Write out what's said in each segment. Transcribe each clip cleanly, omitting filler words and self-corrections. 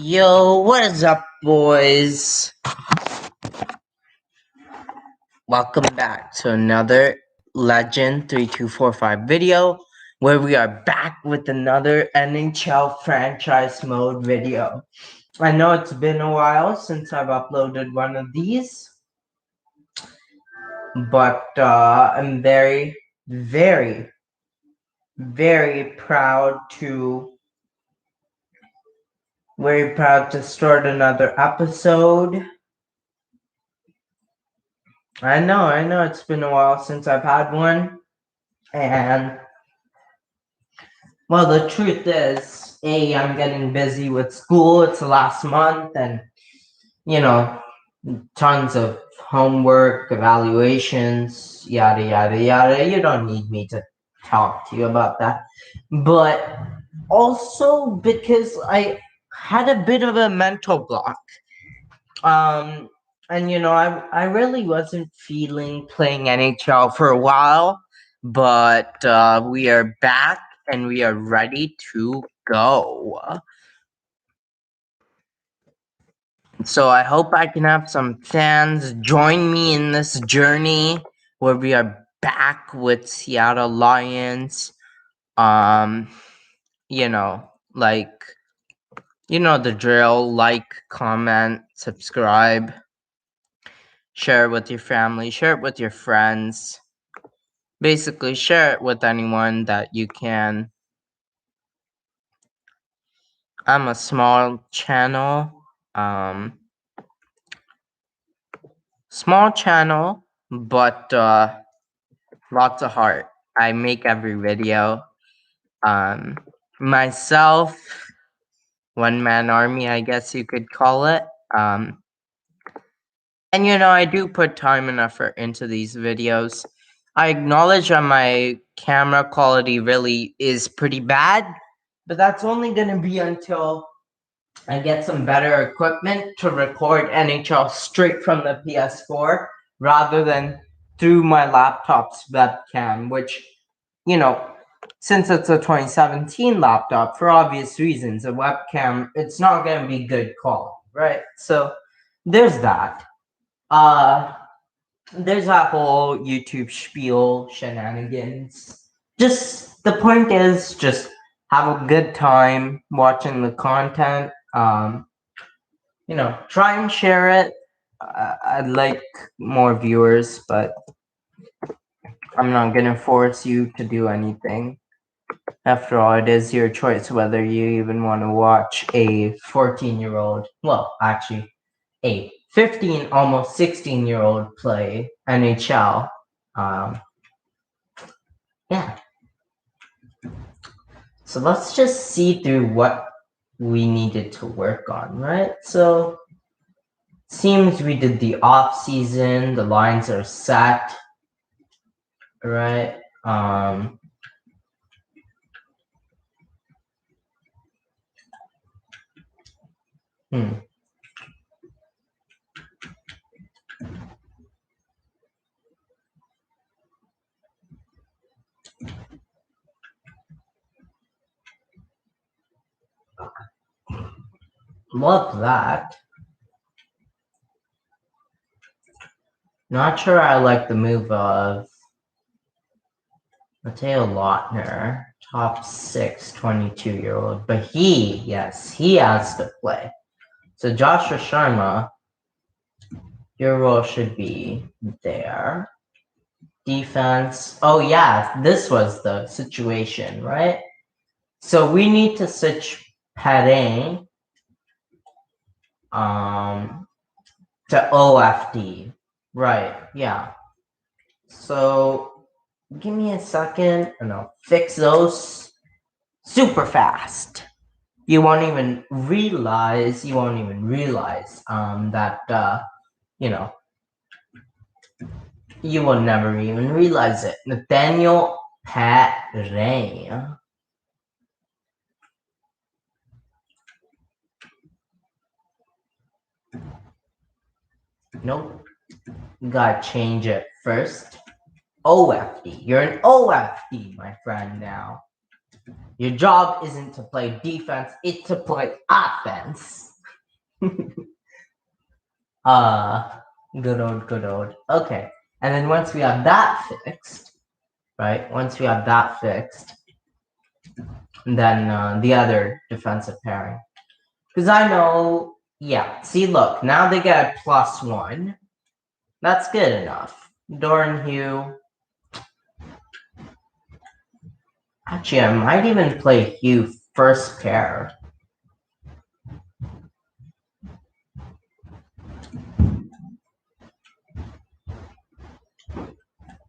Yo, what is up, boys? Welcome back to another Legend 3245 video where we are back with another NHL franchise mode video. I know it's been a while since I've uploaded one of these, but I'm very, very, very proud to start another episode. I know it's been a while since I've had one, and well, the truth is, I'm getting busy with school. It's the last month, and you know, tons of homework, evaluations, yada yada yada. You don't need me to talk to you about that, but also because I had a bit of a mental block. And I really wasn't feeling playing NHL for a while, but we are back and we are ready to go. So I hope I can have some fans join me in this journey where we are back with Seattle Lions. You know, like the drill, like, comment, subscribe. Share it with your family, share it with your friends. Basically, share it with anyone that you can. I'm a small channel. Small channel, but lots of heart. I make every video. Myself, one-man army, I guess you could call it. And I do put time and effort into these videos. I acknowledge that my camera quality really is pretty bad, but that's only going to be until I get some better equipment to record NHL straight from the PS4 rather than through my laptop's webcam, which, since it's a 2017 laptop, for obvious reasons, a webcam, it's not going to be good quality, right? So there's that. There's that whole YouTube spiel shenanigans. Just the point is, just have a good time watching the content. Try and share it. I'd like more viewers, but I'm not gonna force you to do anything. After all, it is your choice whether you even want to watch a 14-year-old, well, actually, a 15, almost 16-year-old play NHL. Yeah. So let's just see through what we needed to work on, right? So seems we did the off season, the lines are set, right? Love that. Not sure I like the move of Matteo Lautner, top 6, 22-year-old, but he has to play. So Joshua Sharma, your role should be there. Defense. Oh yeah, this was the situation, right? So we need to switch Perrin to OFD. Right, yeah. So give me a second and I'll fix those super fast. You won't even realize that you will never even realize it. Nathaniel Perrin. Nope. Gotta change it first. OFD. You're an OFD, my friend, now. Your job isn't to play defense, it's to play offense. Good old. Okay. And then once we have that fixed, right? Once we have that fixed, then the other defensive pairing. Because I know, yeah, see, look, now they get a +1. That's good enough. Doran Hugh. Actually, I might even play Hugh first pair.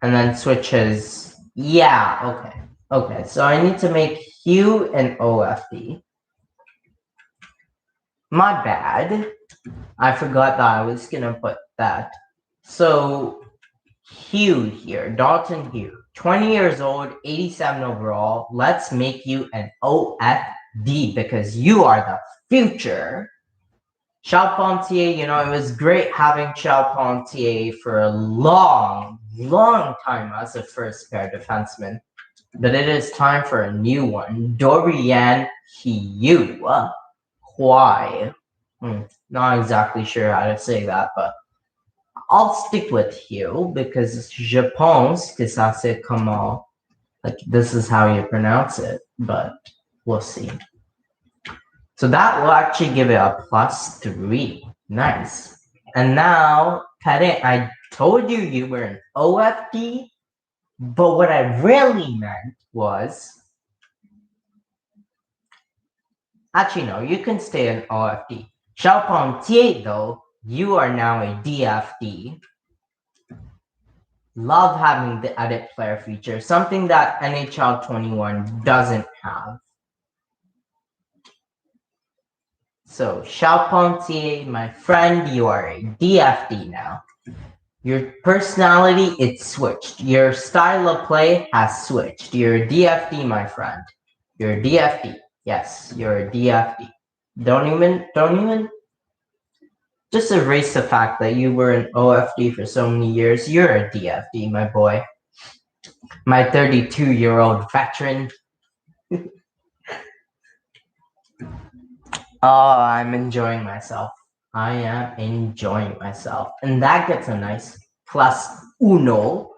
And then switches. Yeah, okay. Okay, so I need to make Hugh an OFD. My bad. I forgot that I was gonna put that. So Hugh here, Dalton Hugh, 20 years old, 87 overall. Let's make you an OFD because you are the future. Charpentier, you know, it was great having Charpentier for a long time as a first pair defenseman. But it is time for a new one. Dorian Hugh. Why? Not exactly sure how to say that, but I'll stick with Hugh because je pense que ça c'est comment, like this is how you pronounce it, but we'll see. So that will actually give it a +3. Nice. And now, Karin, I told you you were an OFD, but what I really meant was, actually no, you can stay an OFD. Charpentier though, you are now a DFD. Love having the edit player feature, something that NHL 21 doesn't have. So, Charpentier, my friend, you are a DFD now. Your personality, it's switched. Your style of play has switched. You're a DFD, my friend. You're a DFD. Yes, you're a DFD. Don't even just erase the fact that you were an OFD for so many years. You're a DFD, my boy. My 32-year-old veteran. Oh, I'm enjoying myself. I am enjoying myself. And that gets a nice +1.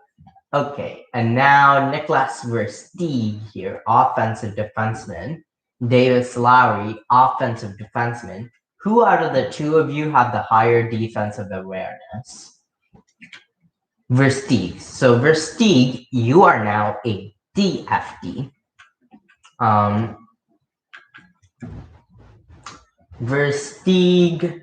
Okay, and now Nicholas Versteeg here, offensive defenseman. Davis Lowry, offensive defenseman. Who out of the two of you have the higher defensive awareness? Versteeg. So Versteeg, you are now a DFD. Versteeg.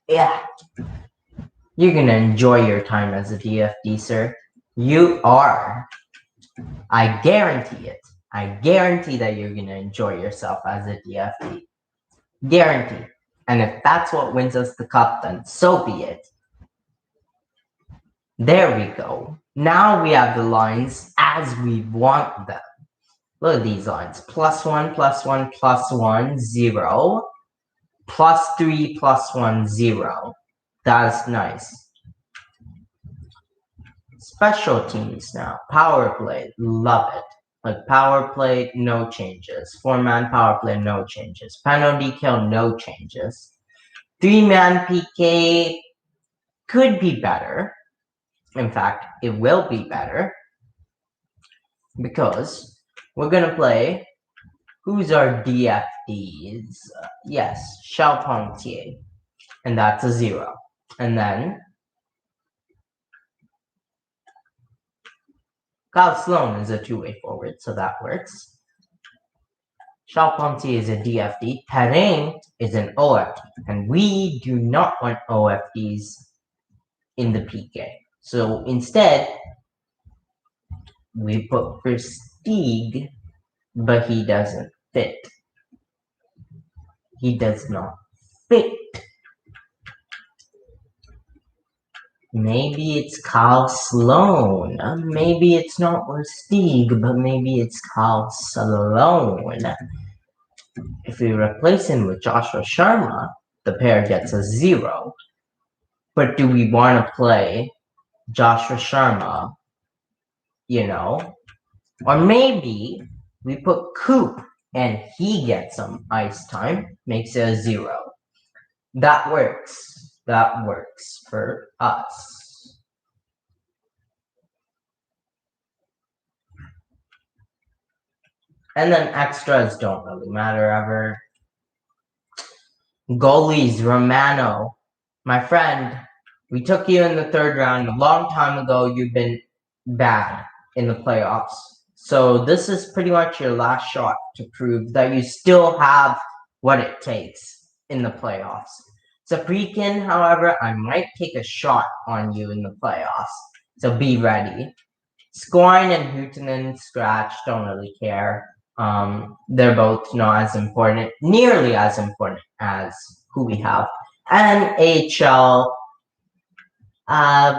Yeah. You're gonna enjoy your time as a DFD, sir. You are. I guarantee it. I guarantee that you're gonna enjoy yourself as a DFD. Guarantee. And if that's what wins us the cup, then so be it. There we go. Now we have the lines as we want them. Look at these lines. +1, +1, +1, 0. +3, +1, 0. That's nice. Special teams now. Power play. Love it. Like power play, no changes. 4-man power play, no changes. Penalty kill, no changes. 3-man PK could be better. In fact, it will be better. Because we're going to play. Who's our DFDs? Yes, Charpentier. And that's a 0. And then Kyle Sloan is a two-way forward, so that works. Charpentier is a DFD. Perrin is an OFD. And we do not want OFDs in the PK. So instead, we put Versteeg, but he doesn't fit. He does not fit. Maybe it's Kyle Sloan. Maybe it's not Versteeg, but maybe it's Kyle Sloan. If we replace him with Joshua Sharma, the pair gets a 0. But do we want to play Joshua Sharma, Or maybe we put Coop and he gets some ice time, makes it a 0. That works. That works for us. And then extras don't really matter ever. Goalies, Romano. My friend, we took you in the 3rd round. A long time ago, you've been bad in the playoffs. So this is pretty much your last shot to prove that you still have what it takes in the playoffs. Saprikin, however, I might take a shot on you in the playoffs. So be ready. Scoring and Huhtinen scratch, don't really care. They're both not as important, nearly as important as who we have. And AHL,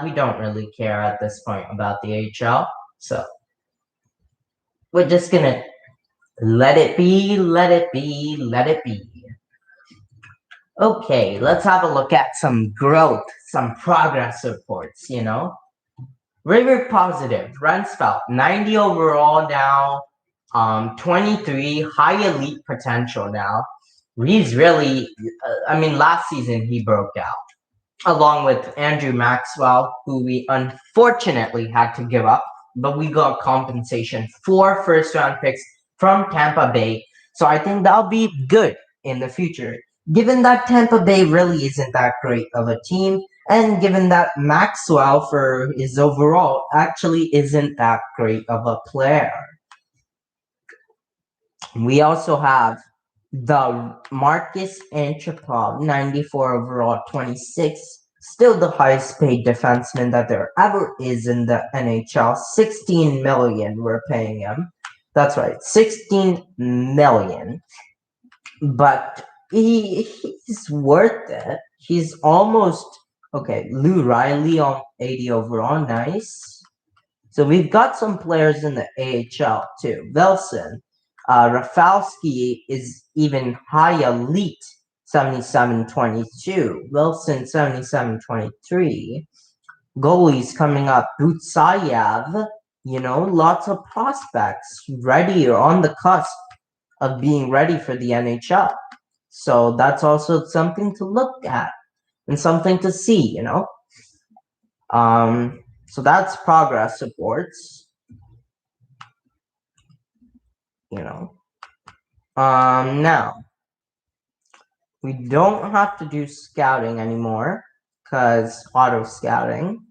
we don't really care at this point about the AHL. So we're just gonna let it be, let it be, let it be. Okay, let's have a look at some growth, some progress reports, River positive, Rensfeld, 90 overall now, 23, high elite potential now. He's really, last season he broke out, along with Andrew Maxwell, who we unfortunately had to give up, but we got compensation for 1st-round picks from Tampa Bay. So I think that'll be good in the future, given that Tampa Bay really isn't that great of a team, and given that Maxwell, for his overall, actually isn't that great of a player. We also have the Marcus Antropov, 94 overall, 26. Still the highest paid defenseman that there ever is in the NHL. 16 million we're paying him. That's right, 16 million. But he's worth it. He's almost okay. Lou Riley on 80 overall, nice. So we've got some players in the AHL too. Wilson, Rafalski is even high elite, 77-22. Wilson, 77-23. Goalies coming up, Butsayev, lots of prospects ready or on the cusp of being ready for the NHL. So that's also something to look at and something to see, So that's progress reports, Now, we don't have to do scouting anymore because auto scouting.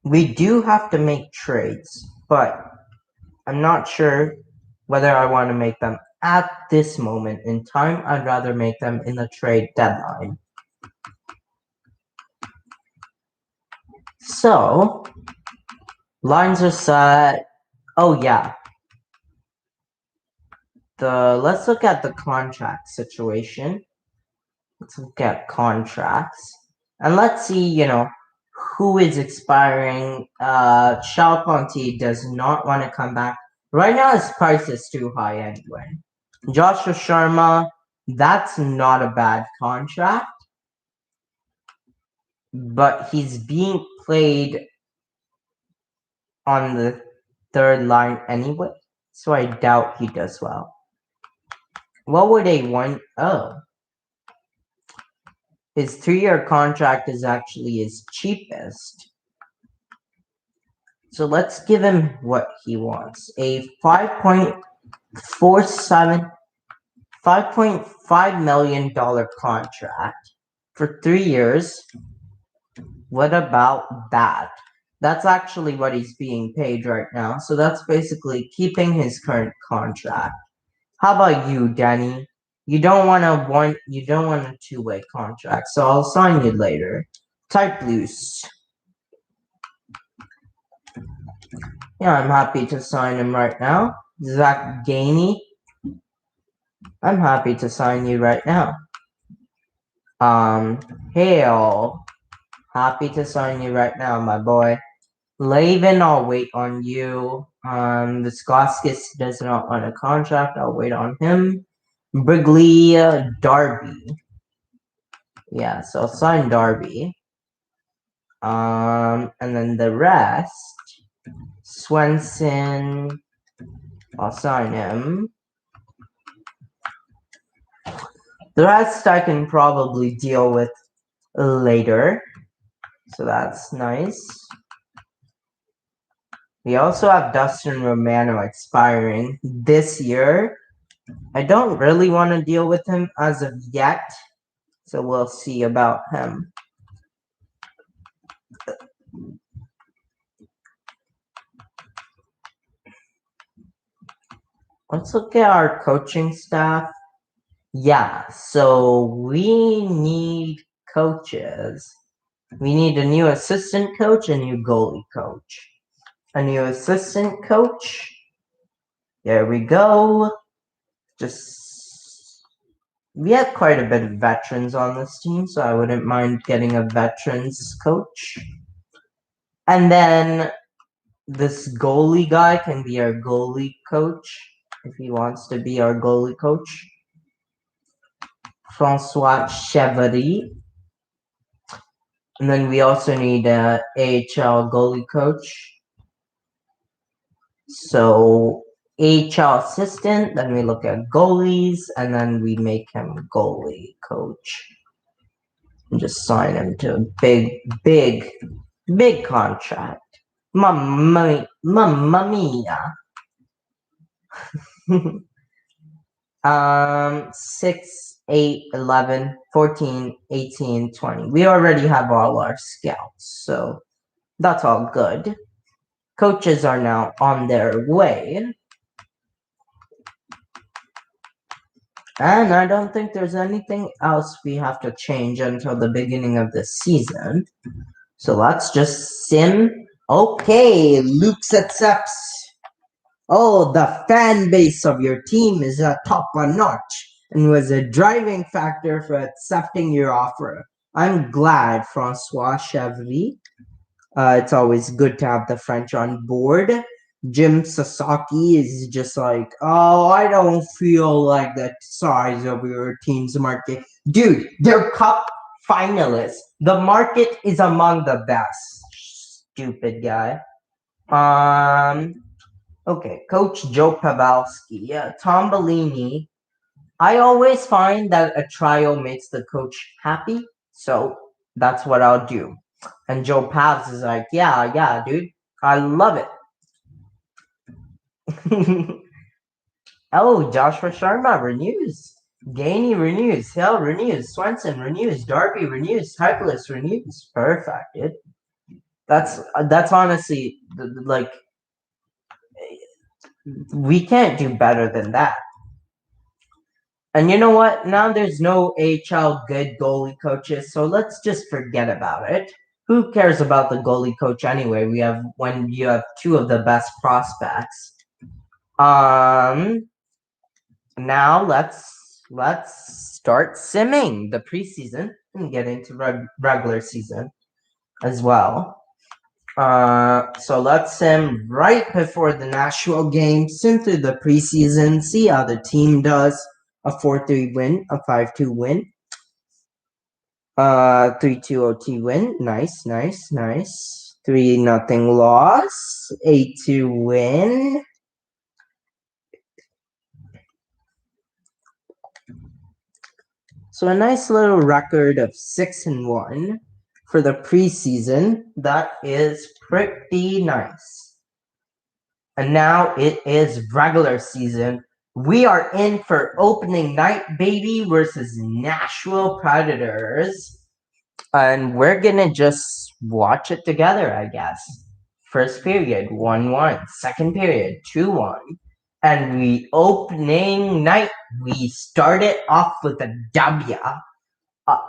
We do have to make trades, but I'm not sure whether I want to make them at this moment in time. I'd rather make them in the trade deadline. So, lines are set. Oh yeah. Let's look at the contract situation. Let's look at contracts. And let's see, who is expiring. Shao Conti does not want to come back. Right now his price is too high anyway. Joshua Sharma, that's not a bad contract. But he's being played on the 3rd line anyway. So I doubt he does well. What would they want? Oh. His 3-year contract is actually his cheapest. So let's give him what he wants. A $5.5 million contract for 3 years. What about that? That's actually what he's being paid right now. So that's basically keeping his current contract. How about you, Danny? You don't want a 2-way contract, so I'll sign you later. Type loose. Yeah, I'm happy to sign him right now. Zach Gainey. I'm happy to sign you right now. Hale. Happy to sign you right now, my boy. Lavin, I'll wait on you. Viscoskis does not want a contract. I'll wait on him. Brigley, Darby. Yeah, so I'll sign Darby. And then the rest, Swenson, I'll sign him. The rest I can probably deal with later. So that's nice. We also have Dustin Romano expiring this year. I don't really want to deal with him as of yet. So we'll see about him. Let's look at our coaching staff. Yeah, so we need coaches. We need a new assistant coach, a new goalie coach. A new assistant coach. There we go. We have quite a bit of veterans on this team, so I wouldn't mind getting a veterans coach. And then this goalie guy can be our goalie coach if he wants to be our goalie coach. Francois Chevry. And then we also need a AHL goalie coach. So AHL assistant, then we look at goalies, and then we make him goalie coach. And just sign him to a big contract. Mamma mia. 6, 8, 11, 14, 18, 20. We already have all our scouts, so that's all good. Coaches are now on their way. And I don't think there's anything else we have to change until the beginning of the season. So let's just sim. Okay, Luke accepts. Oh, the fan base of your team is top notch and was a driving factor for accepting your offer. I'm glad, Francois Chevry. It's always good to have the French on board. Jim Sasaki is just like, oh, I don't feel like the size of your team's market. Dude, they're cup finalists. The market is among the best. Stupid guy. Okay, Coach Joe Pavelski. Yeah, Tom Bellini. I always find that a trial makes the coach happy, so that's what I'll do. And Joe Pavs is like, yeah, dude, I love it. Oh, Joshua Sharma renews. Gainey renews. Hill renews. Swenson renews. Darby renews. Typeless renews. Perfect, dude. That's honestly like we can't do better than that. And you know what? Now there's no AHL good goalie coaches, so let's just forget about it. Who cares about the goalie coach anyway? When you have two of the best prospects. Now let's start simming the preseason and get into regular season as well. So let's sim right before the Nashville game, sim through the preseason, see how the team does. A 4-3 win, a 5-2 win, 3-2 OT win. Nice. 3-0 loss, 8-2 win. So a nice little record of 6-1 for the preseason. That is pretty nice. And now it is regular season. We are in for opening night, baby, versus Nashville Predators. And we're gonna just watch it together, I guess. First period, 1-1. Second period, 2-1. And we opening night, we started off with a W.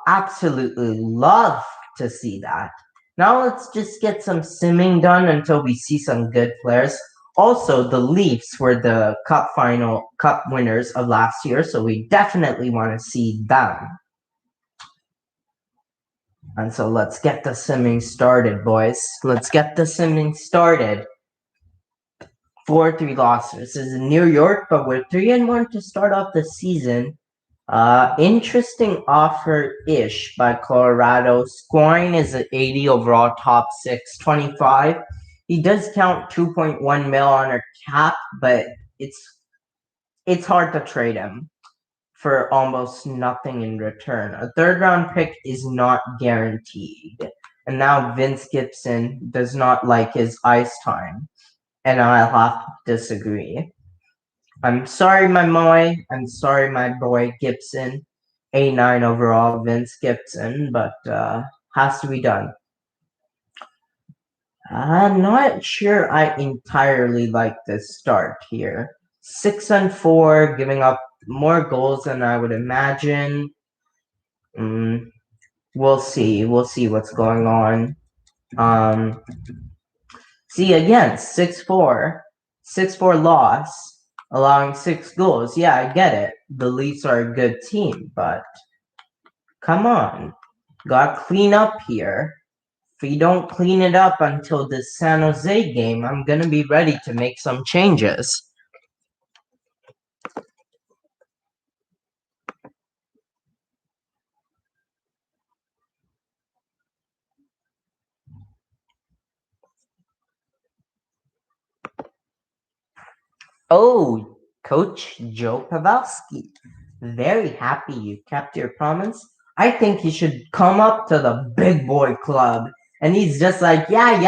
Absolutely love to see that. Now let's just get some simming done until we see some good players. Also, the Leafs were the cup winners of last year, so we definitely want to see them. And so let's get the simming started, boys. Let's get the simming started. 4-3 losses. This is in New York, but we're 3-1 to start off the season. Interesting offer-ish by Colorado. Scoring is at 80 overall, top 6, 25. He does count 2.1 mil on our cap, but it's hard to trade him for almost nothing in return. A third-round pick is not guaranteed. And now Vince Gibson does not like his ice time. And I'll have to disagree. I'm sorry, my boy. I'm sorry, my boy Gibson. 89 overall, Vince Gibson, but has to be done. I'm not sure I entirely like this start here. 6-4, giving up more goals than I would imagine. We'll see. We'll see what's going on. See again, 6-4. 6-4 loss, allowing 6 goals. Yeah, I get it. The Leafs are a good team, but come on. Gotta clean up here. If you don't clean it up until the San Jose game, I'm gonna be ready to make some changes. Oh, Coach Joe Pavelski. Very happy you kept your promise. I think he should come up to the big boy club. And he's just like, yeah,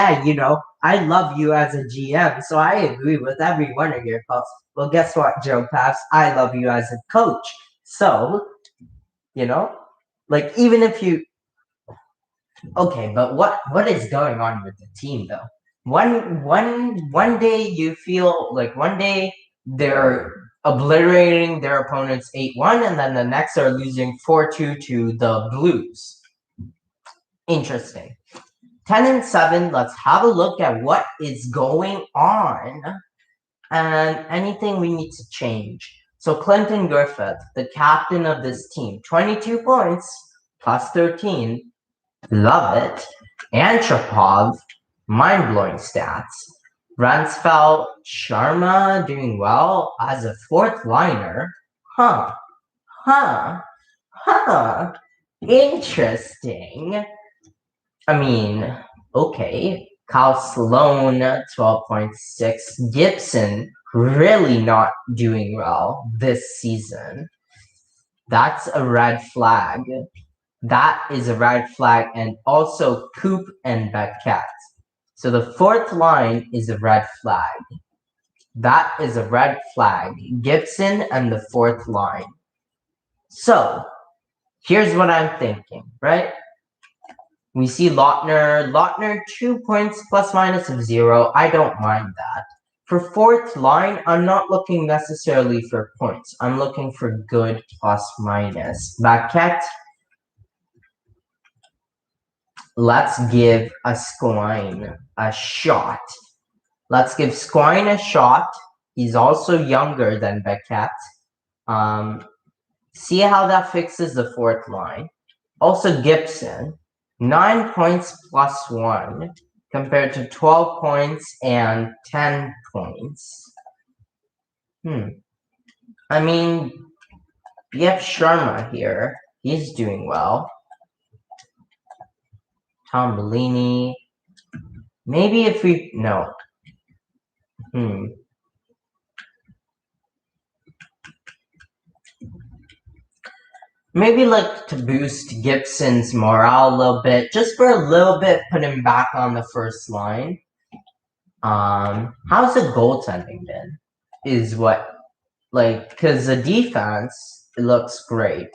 I love you as a GM, so I agree with every one of your calls. Well, guess what, Joe Pass? I love you as a coach. So, like even if you okay, but what is going on with the team though? One day you feel like one day they're obliterating their opponents 8-1, and then the next are losing 4-2 to the Blues. Interesting. 10-7. Let's have a look at what is going on and anything we need to change. So Clinton Griffith, the captain of this team, 22 points plus 13. Love it. Antropov, mind-blowing stats. Ransfeld Sharma doing well as a fourth liner. Huh. Interesting. I mean, okay. Kyle Sloan, 12.6. Gibson, really not doing well this season. That's a red flag. That is a red flag, and also Coop and Beckett. So the fourth line is a red flag. That is a red flag. Gibson and the fourth line. So here's what I'm thinking, right? We see Lautner 2 points plus minus of 0. I don't mind that. For fourth line, I'm not looking necessarily for points. I'm looking for good plus minus. Beckett. Let's give a Squine a shot. Let's give Squine a shot. He's also younger than Beckett. See how that fixes the fourth line. Also Gibson, 9 points plus 1 compared to 12 points and 10 points. I mean, we have Sharma here. He's doing well. Tom Bellini. Maybe if we... No. Maybe like to boost Gibson's morale a little bit, just for a little bit, put him back on the first line. How's the goaltending been? Is what, like, because the defense, it looks great.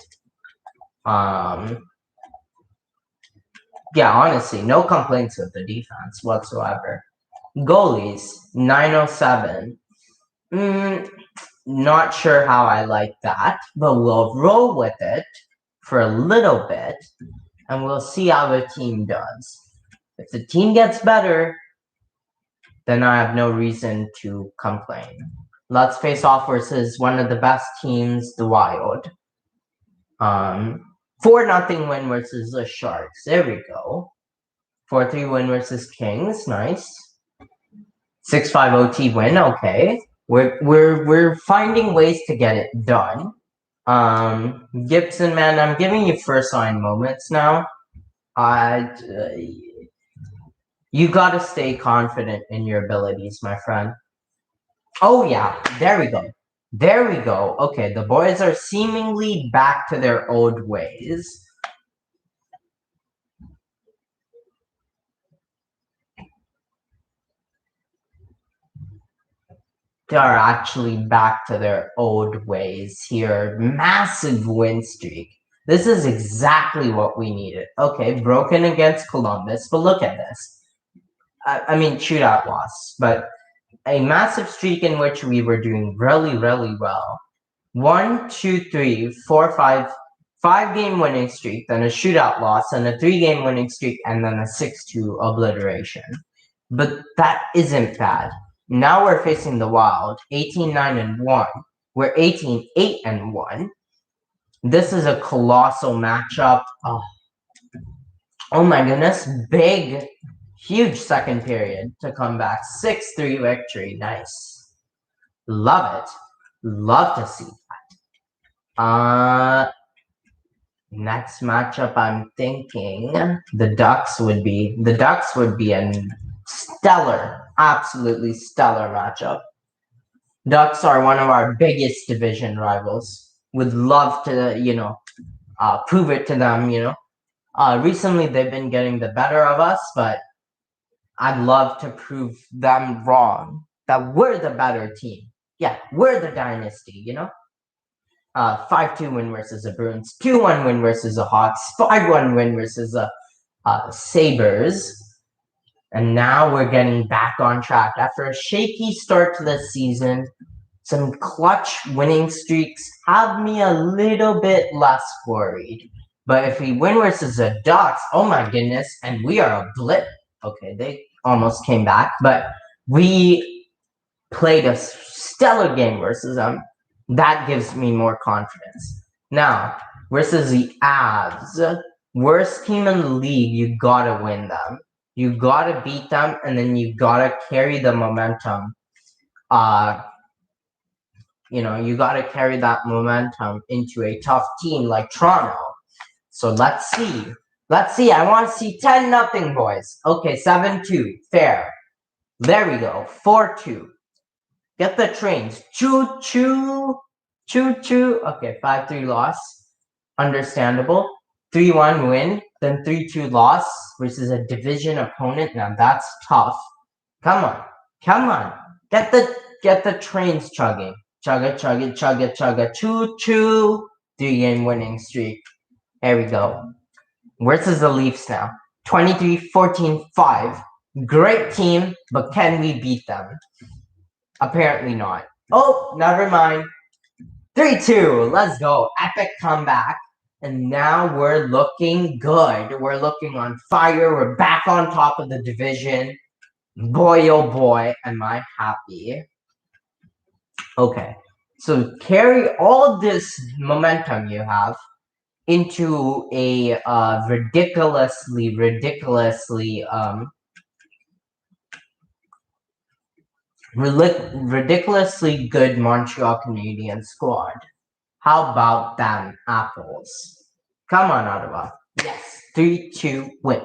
Yeah, honestly, no complaints with the defense whatsoever. Goalies, 907. Not sure how I like that, but we'll roll with it for a little bit, and we'll see how the team does. If the team gets better, then I have no reason to complain. Let's face off versus one of the best teams, the Wild. 4-0 win versus the Sharks. There we go. 4-3 win versus Kings. Nice. 6-5 OT win. Okay. We're finding ways to get it done. Gibson, man, I'm giving you first line moments now. You gotta stay confident in your abilities, my friend. Oh yeah, there we go. There we go. Okay, the boys are seemingly back to their old ways. They are actually back to their old ways here. Massive win streak. This is exactly what we needed. Okay, broken against Columbus, but look at this. I mean, shootout loss, but a massive streak in which we were doing really, really well. 1, 2, 3, 4, 5, 5-game winning streak, then a shootout loss, and a 3-game winning streak, and then a 6-2 obliteration. But that isn't bad. Now we're facing the Wild, 18-9-1. We're 18-8-1. This is a colossal matchup. Oh my goodness, big, huge second period to come back. 6-3 victory, nice. Love it. Love to see that. Next matchup, I'm thinking the Ducks would be a stellar, absolutely stellar matchup. Ducks are one of our biggest division rivals. Would love to, prove it to them, recently they've been getting the better of us, but I'd love to prove them wrong, that we're the better team. Yeah, we're the dynasty, 5-2 win versus the Bruins, 2-1 win versus the Hawks, 5-1 win versus the Sabres. And now we're getting back on track. After a shaky start to the season, some clutch winning streaks have me a little bit less worried. But if we win versus the Ducks, oh my goodness, and we are a blip. Okay, they almost came back, but we played a stellar game versus them. That gives me more confidence. Now, versus the Avs, worst team in the league, you gotta win them. You gotta beat them, and then you gotta carry the momentum. You gotta carry that momentum into a tough team like Toronto. So let's see. Let's see. I want to see 10-0, boys. Okay, 7-2. Fair. There we go. 4-2. Get the trains. Choo-choo. Choo-choo. Okay, 5-3 loss. Understandable. 3-1 win. Then 3-2 loss versus a division opponent. Now that's tough. Come on. Come on. Get the trains chugging. Chugga, chugga, chugga, chugga. Choo-choo. 3-game winning streak. There we go. Versus the Leafs now. 23-14-5. Great team, but can we beat them? Apparently not. Oh, never mind. 3-2. Let's go. Epic comeback. And now we're looking good. We're looking on fire. We're back on top of the division. Boy, oh boy, am I happy. Okay. So carry all this momentum you have into a ridiculously good Montreal Canadiens squad. How about them apples? Come on, Ottawa. Yes, 3-2 win.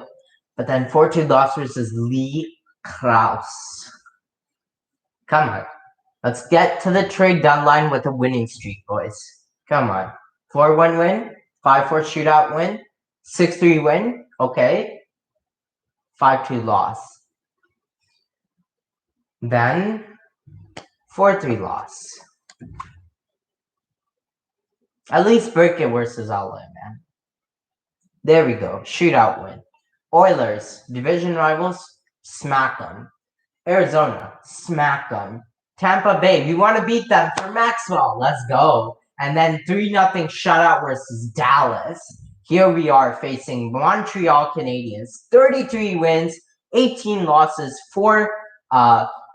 But then 4-2 loss versus Lee Krause. Come on. Let's get to the trade deadline with a winning streak, boys. Come on. 4-1 win. 5-4 shootout win. 6-3 win. Okay. 5-2 loss. Then 4-3 loss. At least break it versus LA, man. There we go. Shootout win. Oilers, division rivals, smack them. Arizona, smack them. Tampa Bay, we want to beat them for Maxwell. Let's go. And then 3-0 shutout versus Dallas. Here we are facing Montreal Canadiens. 33 wins, 18 losses, 4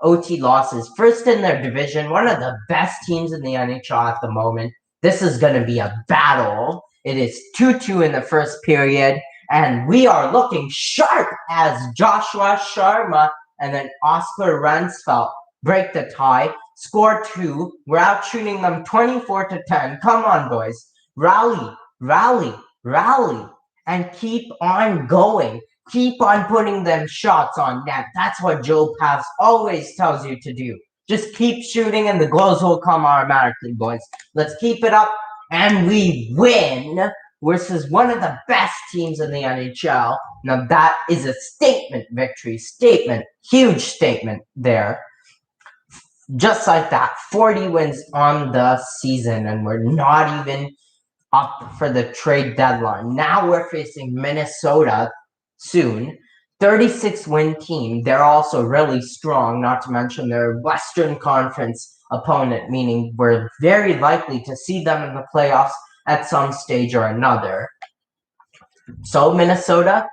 OT losses. First in their division, one of the best teams in the NHL at the moment. This is going to be a battle. It is 2-2 in the first period, and we are looking sharp as Joshua Sharma and then Oscar Rensfeldt break the tie, score 2. We're out shooting them 24-10. Come on, boys. Rally, rally, rally, and keep on going. Keep on putting them shots on net. That's what Joe Pass always tells you to do. Just keep shooting and the goals will come automatically, boys. Let's keep it up, and we win versus one of the best teams in the NHL. Now that is a statement victory. Statement. Huge statement there. Just like that, 40 wins on the season, and we're not even up for the trade deadline. Now we're facing Minnesota soon. 36-win team. They're also really strong, not to mention their Western Conference opponent, meaning we're very likely to see them in the playoffs at some stage or another. So Minnesota,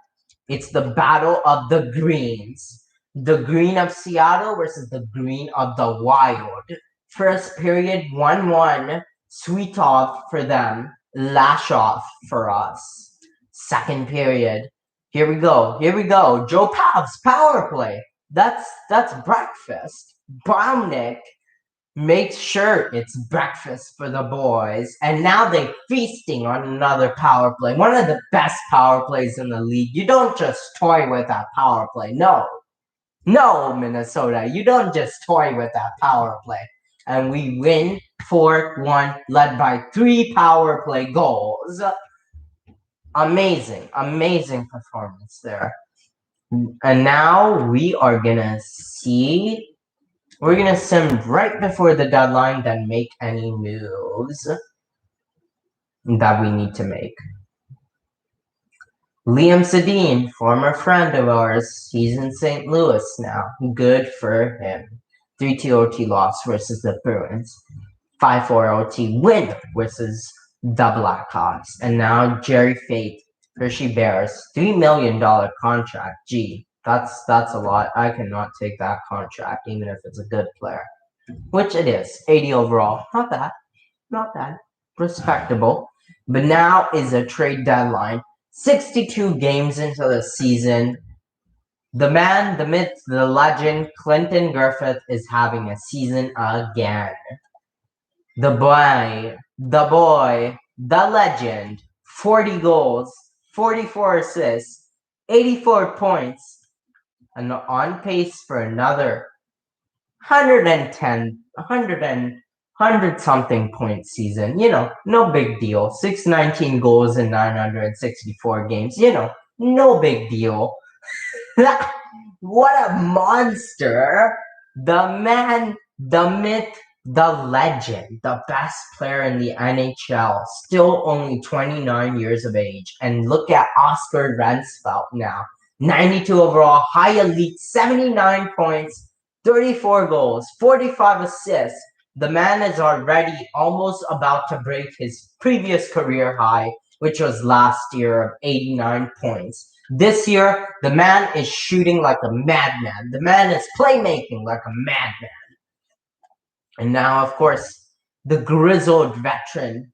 it's the battle of the greens. The green of Seattle versus the green of the Wild. First period, 1-1. Sweetov for them. Lashoff for us. Second period. Here we go. Here we go. Joe Pav's power play. That's breakfast. Baumnick makes sure it's breakfast for the boys. And now they're feasting on another power play. One of the best power plays in the league. You don't just toy with that power play. No. No, Minnesota. You don't just toy with that power play. And we win 4-1, led by 3 power play goals. Amazing, amazing performance there. And now we are gonna see. We're gonna sim right before the deadline, then make any moves that we need to make. Liam Sedin, former friend of ours, he's in St. Louis now. Good for him. 3-2 OT loss versus the Bruins. 5-4 OT win versus the Blackhawks. And now Jerry Fate, Hershey Bears, $3 million contract. Gee, that's a lot. I cannot take that contract, even if it's a good player. Which it is. 80 overall. Not bad. Not bad. Respectable. But now is a trade deadline. 62 games into the season. The man, the myth, the legend, Clinton Griffith is having a season again. The boy, the legend, 40 goals, 44 assists, 84 points, and on pace for another 100 something point season. You know, no big deal. 619 goals in 964 games. You know, no big deal. What a monster! The man, the myth, the legend, the best player in the NHL, still only 29 years of age. And look at Oscar Rensfeldt now. 92 overall, high elite, 79 points, 34 goals, 45 assists. The man is already almost about to break his previous career high, which was last year of 89 points. This year, the man is shooting like a madman. The man is playmaking like a madman. And now, of course, the grizzled veteran,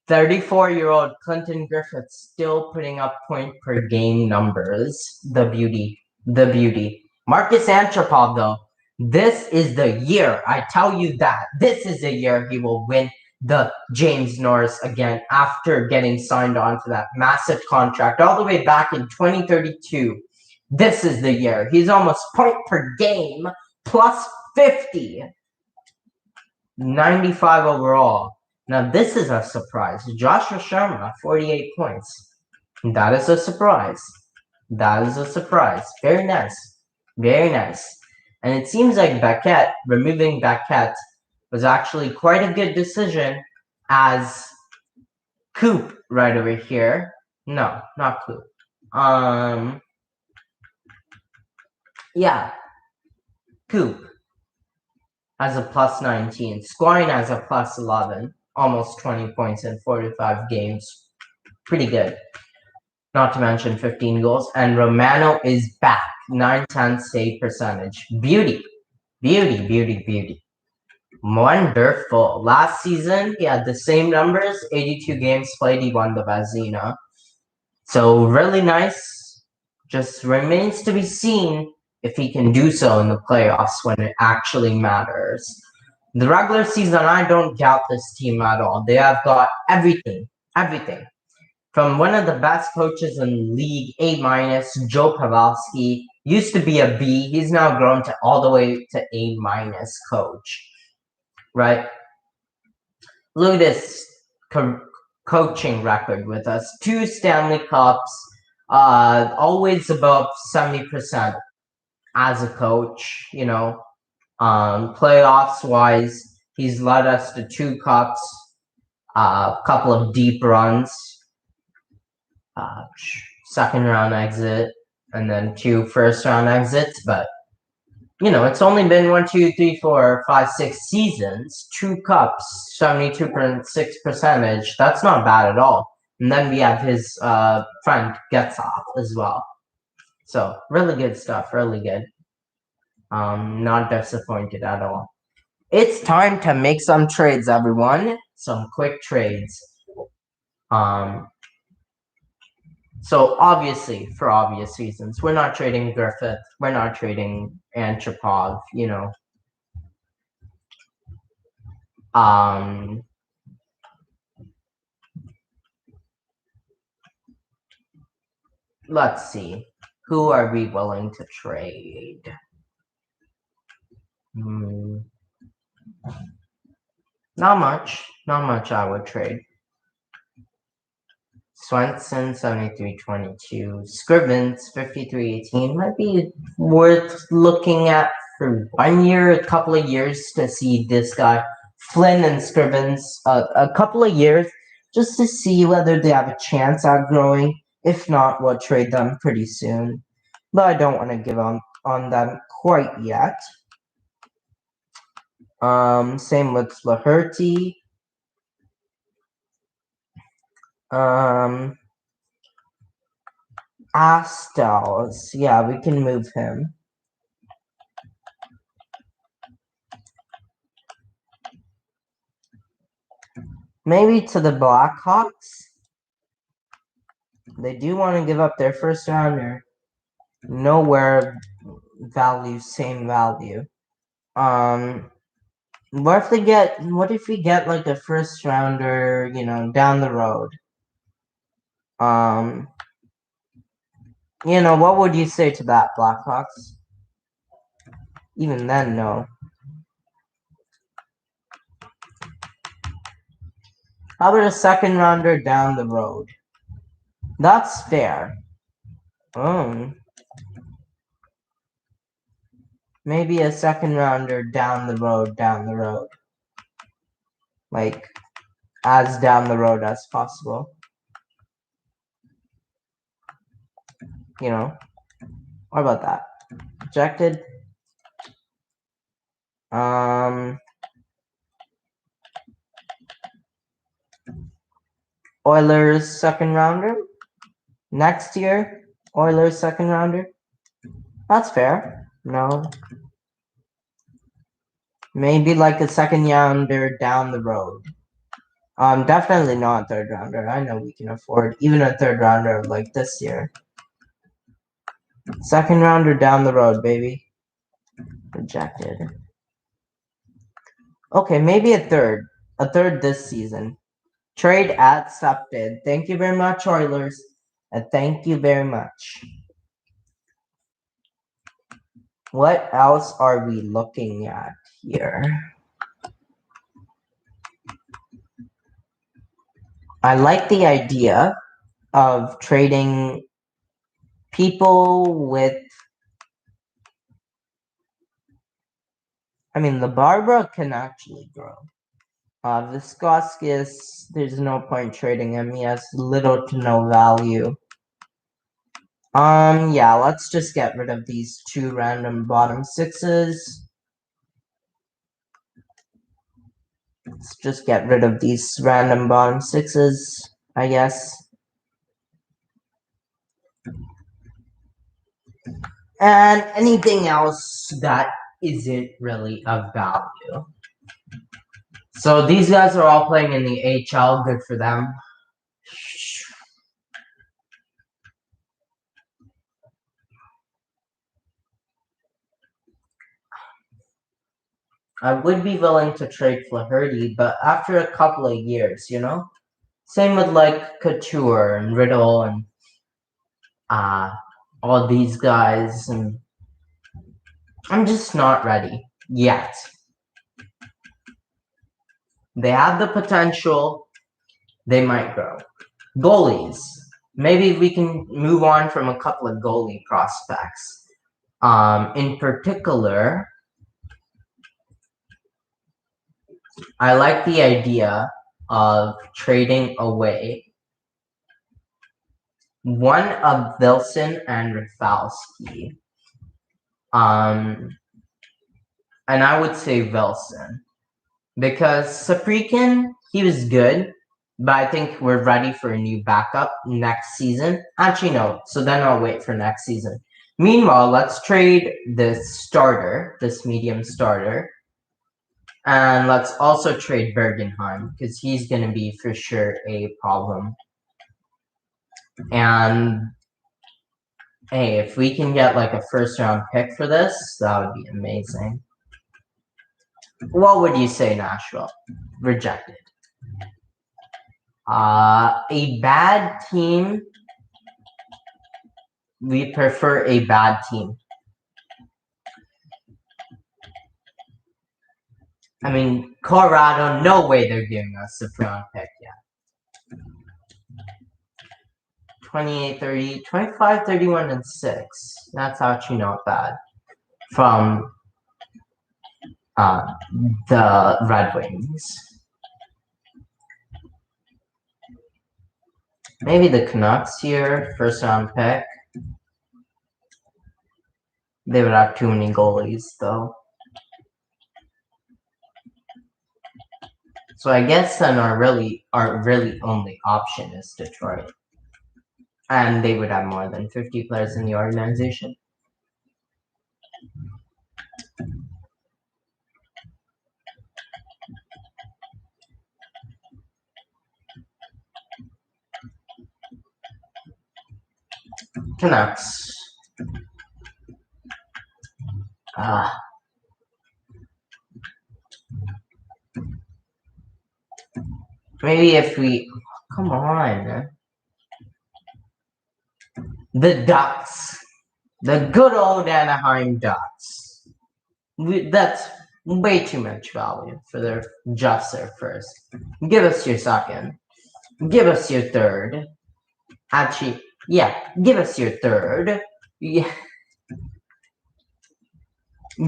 34-year-old Clinton Griffith, still putting up point per game numbers. The beauty. The beauty. Marcus Antropov, though, this is the year. I tell you that. This is the year he will win the James Norris again after getting signed on to that massive contract all the way back in 2032. This is the year. He's almost point per game, plus 50. 95 overall. Now this is a surprise. Joshua Sharma, 48 points. That is a surprise. That is a surprise. Very nice. Very nice. And it seems like Beckett, removing Beckett, was actually quite a good decision, as Coop right over here. No, not Coop. Yeah. Coop has a plus 19. Scoring has a plus 11. Almost 20 points in 45 games. Pretty good. Not to mention 15 goals. And Romano is back. 910 save percentage. Beauty. Beauty, beauty, beauty. Wonderful. Last season, he had the same numbers, 82 games played, he won the Vezina. So really nice. Just remains to be seen if he can do so in the playoffs when it actually matters. The regular season, I don't doubt this team at all. They have got everything. Everything. From one of the best coaches in the league, A-, Joe Pavelski, used to be a B. He's now grown to all the way to A- coach. Right? Look at this coaching record with us. 2 Stanley Cups, always above 70% as a coach, playoffs wise, he's led us to 2 cups, a couple of deep runs, second round exit, and then 2 first round exits, but it's only been 1, 2, 3, 4, 5, 6 seasons, 2 cups, 72.6 percentage. That's not bad at all. And then we have his friend Getzlaff as well. So really good stuff, really good. Not disappointed at all. It's time to make some trades, everyone. Some quick trades. So obviously, for obvious reasons, we're not trading Griffith. We're not trading Antropov. Let's see. Who are we willing to trade? Not much. Not much I would trade. Swenson, 73.22. Scrivens, 53.18. Might be worth looking at for 1 year, a couple of years to see this guy. Flynn and Scrivens, a couple of years just to see whether they have a chance at growing. If not, we'll trade them pretty soon. But I don't want to give on them quite yet. Same with Flaherty. Astals. Yeah, we can move him. Maybe to the Blackhawks. They do want to give up their first rounder. Nowhere value, same value. What if we get like a first rounder, down the road? What would you say to that, Blackhawks? Even then, no. How about a second rounder down the road? That's fair. Maybe a second rounder down the road. Like, as down the road as possible. What about that? Rejected. Oilers second rounder. Next year, Oilers second rounder. That's fair. No. Maybe like a second rounder down the road. Definitely not a third rounder. I know we can afford even a third rounder like this year. Second rounder down the road, baby. Rejected. Okay, maybe a third. A third this season. Trade accepted. Thank you very much, Oilers. And thank you very much. What else are we looking at here? I like the idea of trading people with... the Barbara can actually grow. Viscoskis, there's no point trading him. He has little to no value. Yeah, let's just get rid of these 2 random bottom 6s. Let's just get rid of these random bottom 6s, I guess. And anything else that isn't really of value. So these guys are all playing in the HL. Good for them. I would be willing to trade Flaherty, but after a couple of years, you know? Same with like Couture and Riddle and all these guys, and I'm just not ready yet. They have the potential, they might grow. Goalies. Maybe we can move on from a couple of goalie prospects. In particular, I like the idea of trading away one of Wilson and Rafalski. And I would say Wilson. Because Saprikin, he was good, but I think we're ready for a new backup next season. Actually, no. So then I'll wait for next season. Meanwhile, let's trade this starter, this medium starter. And let's also trade Bergenheim, because he's going to be for sure a problem. And hey, if we can get like a first round pick for this, that would be amazing. What would you say, Nashville? Rejected. A bad team. We prefer a bad team. I mean, Colorado, no way they're giving us a round pick yet. 28, 30, 25, 31, and 6. That's actually not bad. From the Red Wings. Maybe the Canucks here, first round pick. They would have too many goalies, though. So I guess then our really only option is Detroit. And they would have more than 50 players in the organization. Canucks. Maybe if we... Come on. The Ducks. The good old Anaheim Ducks. That's way too much value for just their first. Give us your second. Give us your third. Actually, yeah, give us your third. Yeah.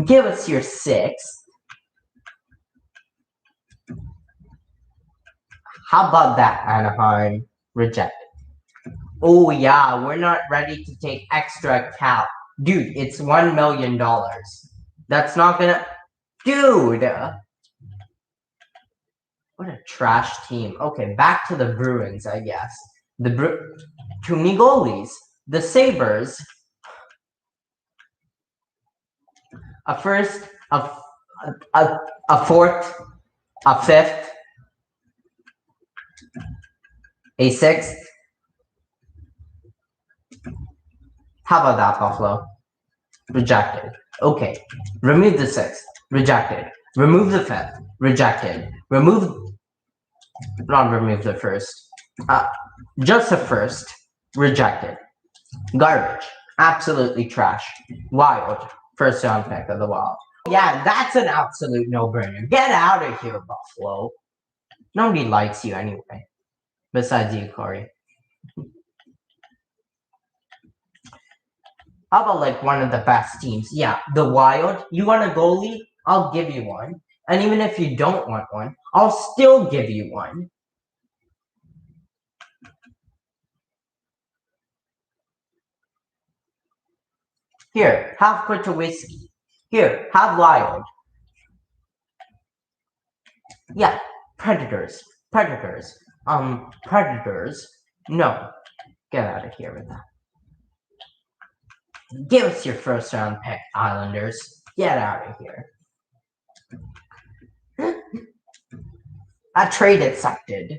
Give us your sixth. How about that, Anaheim? Rejected. Oh yeah, we're not ready to take extra cap. Dude, it's $1 million. That's not gonna... Dude! What a trash team. Okay, back to the Bruins, I guess. Too many goalies. The Sabres. A first, a fourth, a fifth, a sixth. How about that, Buffalo? Rejected. Okay. Remove the sixth. Rejected. Remove the fifth. Rejected. Not remove the first. Just the first. Rejected. Garbage. Absolutely trash. Wild. First round pick of the Wild. Yeah, that's an absolute no-brainer. Get out of here, Buffalo. Nobody likes you anyway. Besides you, Corey. How about like one of the best teams? Yeah, the Wild. You want a goalie? I'll give you one. And even if you don't want one, I'll still give you one. Here, have Whiskey. Here, have Wild. Yeah, Predators. Predators. Predators. No. Get out of here with that. Give us your first round pick, Islanders. Get out of here. A trade accepted.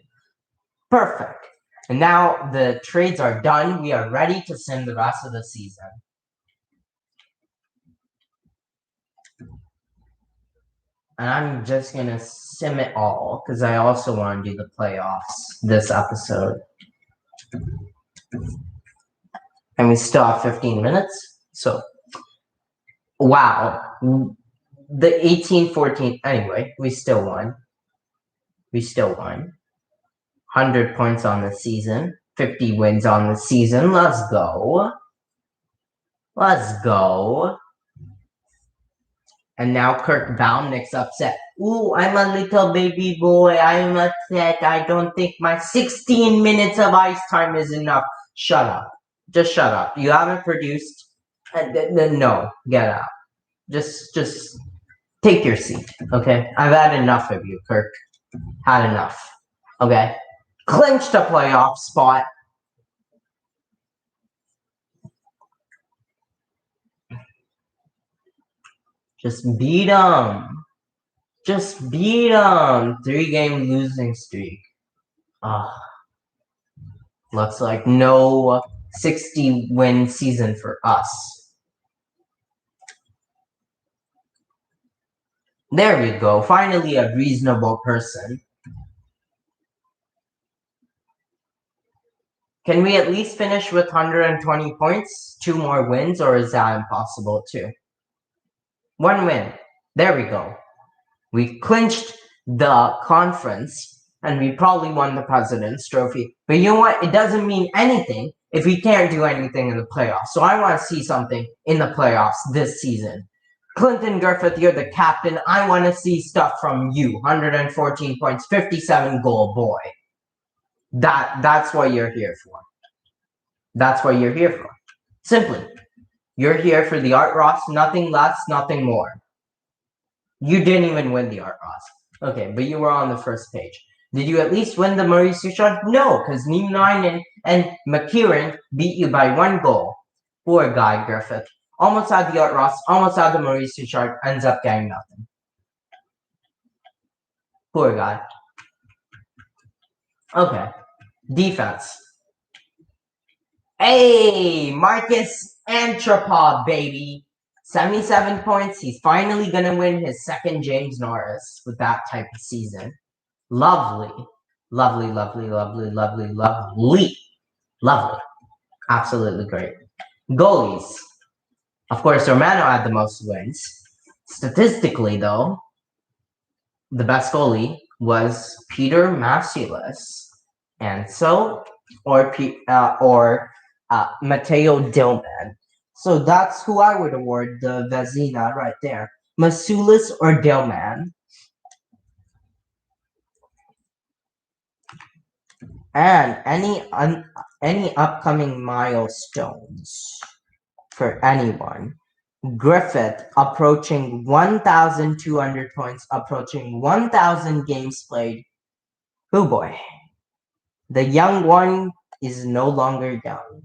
Perfect. And now the trades are done. We are ready to sim the rest of the season. And I'm just going to sim it all because I also want to do the playoffs this episode. And we still have 15 minutes. So, wow. The 18-14. Anyway, we still won. 100 points on the season. 50 wins on the season. Let's go. And now Kirk Baumnick's upset. Ooh, I'm a little baby boy. I'm upset. I don't think my 16 minutes of ice time is enough. Shut up. Just shut up. You haven't produced. No, get out. Just take your seat, okay? I've had enough of you, Kirk. Had enough. Okay? Clinched a playoff spot. Just beat him. 3-game losing streak. Looks like no 60-win season for us. There we go. Finally a reasonable person. Can we at least finish with 120 points? 2 more wins, or is that impossible too? 1 win. There we go. We clinched the conference, and we probably won the President's Trophy. But you know what? It doesn't mean anything if we can't do anything in the playoffs. So I want to see something in the playoffs this season. Clinton Griffith, you're the captain. I want to see stuff from you. 114 points, 57 goal boy. That's what you're here for. That's what you're here for. Simply. You're here for the Art Ross, nothing less, nothing more. You didn't even win the Art Ross. Okay, but you were on the first page. Did you at least win the Maurice Richard? No, because Nieminen and McKieran beat you by 1 goal. Poor guy, Griffith. Almost had the Art Ross, almost had the Maurice Richard, ends up getting nothing. Poor guy. Okay. Defense. Hey, Marcus Antropov, baby. 77 points. He's finally going to win his second James Norris with that type of season. Lovely. Absolutely great. Goalies. Of course, Romano had the most wins. Statistically, though, the best goalie was Peter Masiulis. And so, or Matteo Dillman. So that's who I would award the Vezina right there. Masiulis or Dillman. And any upcoming milestones for anyone. Griffith approaching 1,200 points, approaching 1,000 games played. Oh boy. The young one is no longer young.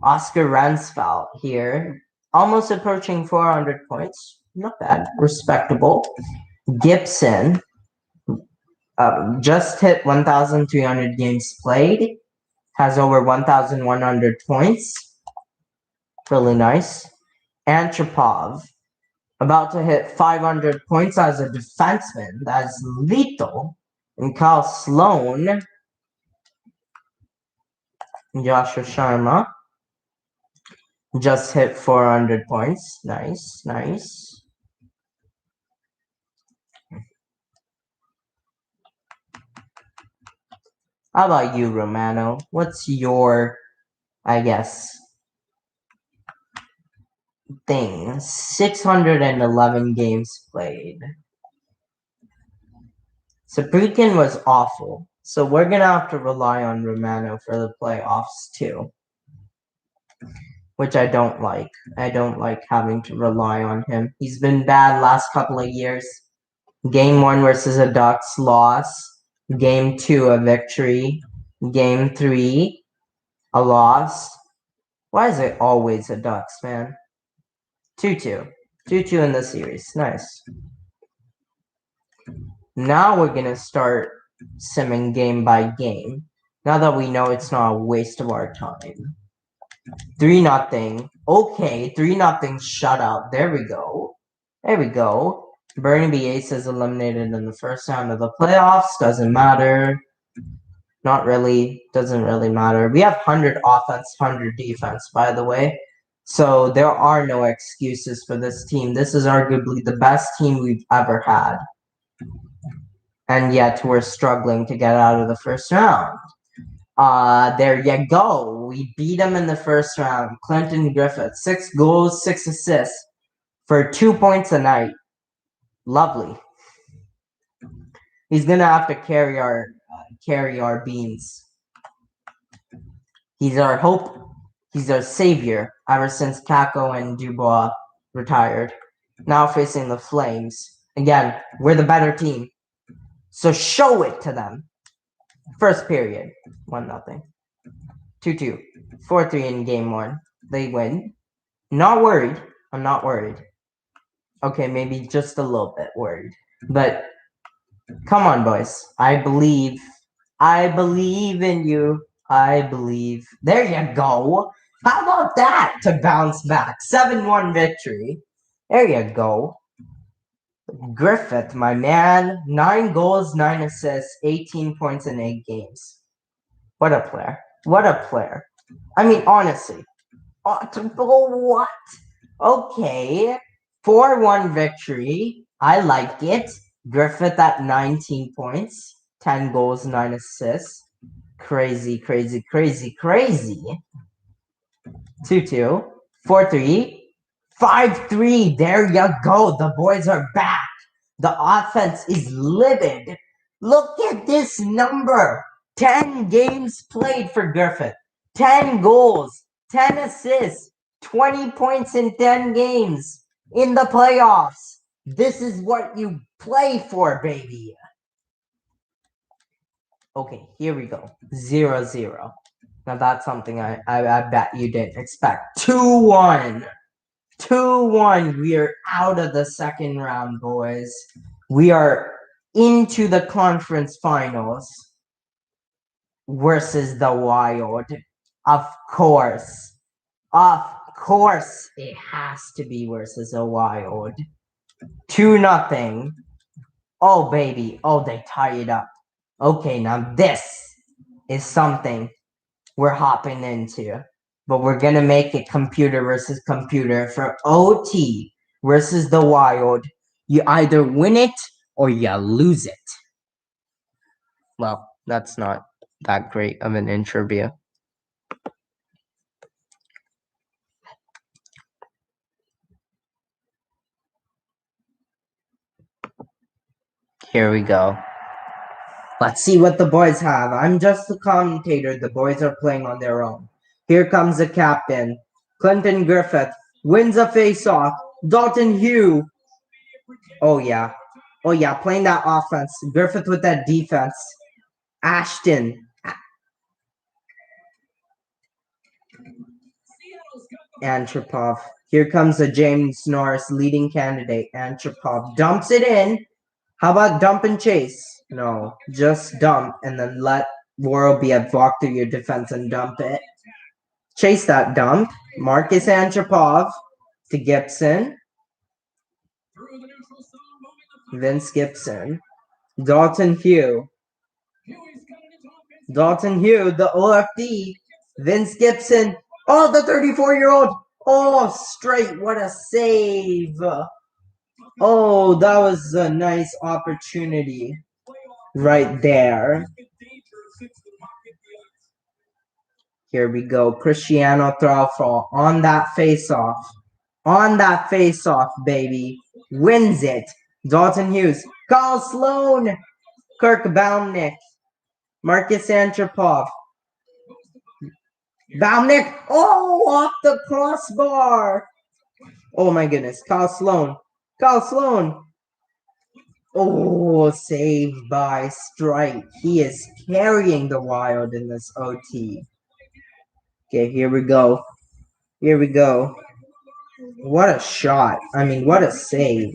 Oscar Ransfeld here, almost approaching 400 points. Not bad. Respectable. Gibson just hit 1,300 games played. Has over 1,100 points. Really nice. Antropov, about to hit 500 points as a defenseman. That's lethal. And Kyle Sloan, Joshua Sharma, just hit 400 points. Nice. How about you, Romano? What's your, I guess, thing? 611 games played. Sapukin was awful. So we're going to have to rely on Romano for the playoffs too. Which I don't like. I don't like having to rely on him. He's been bad last couple of years. Game 1 versus a Ducks loss. Game 2 a victory. Game 3 a loss. Why is it always a Ducks, man? 2-2. 2-2 in the series. Nice. Now we're going to start simming game by game. Now that we know it's not a waste of our time. 3-0. Okay, 3-0 shutout. There we go. There we go. Burnaby Ace is eliminated in the first round of the playoffs. Doesn't matter. Not really. Doesn't really matter. We have 100 offense, 100 defense, by the way. So there are no excuses for this team. This is arguably the best team we've ever had. And yet we're struggling to get out of the first round. There you go. We beat them in the first round. Clinton Griffith, 6 goals, 6 assists for 2 points a night. Lovely. He's gonna have to carry our beans. He's our hope. He's our savior ever since Kako and Dubois retired. Now facing the Flames. Again, we're the better team. So show it to them. First period, 1-0. 2-2. 4-3 in game 1. They win. Not worried. I'm not worried. Okay, maybe just a little bit worried. But come on, boys. I believe. I believe in you. I believe. There you go. How about that to bounce back? 7-1 victory. There you go. Griffith, my man. 9 goals, 9 assists, 18 points in 8 games. What a player. What a player. I mean, honestly. What? Okay. 4-1 victory. I like it. Griffith at 19 points. 10 goals, 9 assists. Crazy, crazy, crazy, crazy. 2-2. 4-3. 5-3. There you go. The boys are back. The offense is livid. Look at this number. 10 games played for Griffith. 10 goals. 10 assists. 20 points in 10 games. In the playoffs. This is what you play for, baby. Okay, here we go. 0-0. Now that's something I bet you didn't expect. 2-1. 2-1. We are out of the second round, boys. We are into the conference finals versus the Wild. Of course. Of course it has to be versus the Wild. 2-0. Oh, baby. Oh, they tie it up. Okay, now this is something we're hopping into. But we're going to make it computer versus computer for OT versus the Wild. You either win it or you lose it. Well, that's not that great of an interview. Here we go. Let's see what the boys have. I'm just the commentator. The boys are playing on their own. Here comes the captain. Clinton Griffith wins a face-off. Dalton Hugh. Oh, yeah. Oh, yeah, playing that offense. Griffith with that defense. Ashton. Antropov. Here comes the James Norris leading candidate. Antropov dumps it in. How about dump and chase? No, just dump and then let Vorobiev walk through your defense and dump it. Chase that dump. Marcus Antropov to Gibson. Vince Gibson. Dalton Hugh. Dalton Hugh, the OFD. Vince Gibson. Oh, the 34-year-old. Oh, straight. What a save. Oh, that was a nice opportunity right there. Here we go. Cristiano Trauffel on that face-off. On that face-off, baby. Wins it. Dalton Hughes. Carl Sloan. Kirk Baumnick. Marcus Antropov. Baumnick. Oh, off the crossbar. Oh, my goodness. Carl Sloan. Carl Sloan. Oh, saved by Strike. He is carrying the Wild in this OT. Okay, here we go. Here we go. What a shot. I mean, what a save.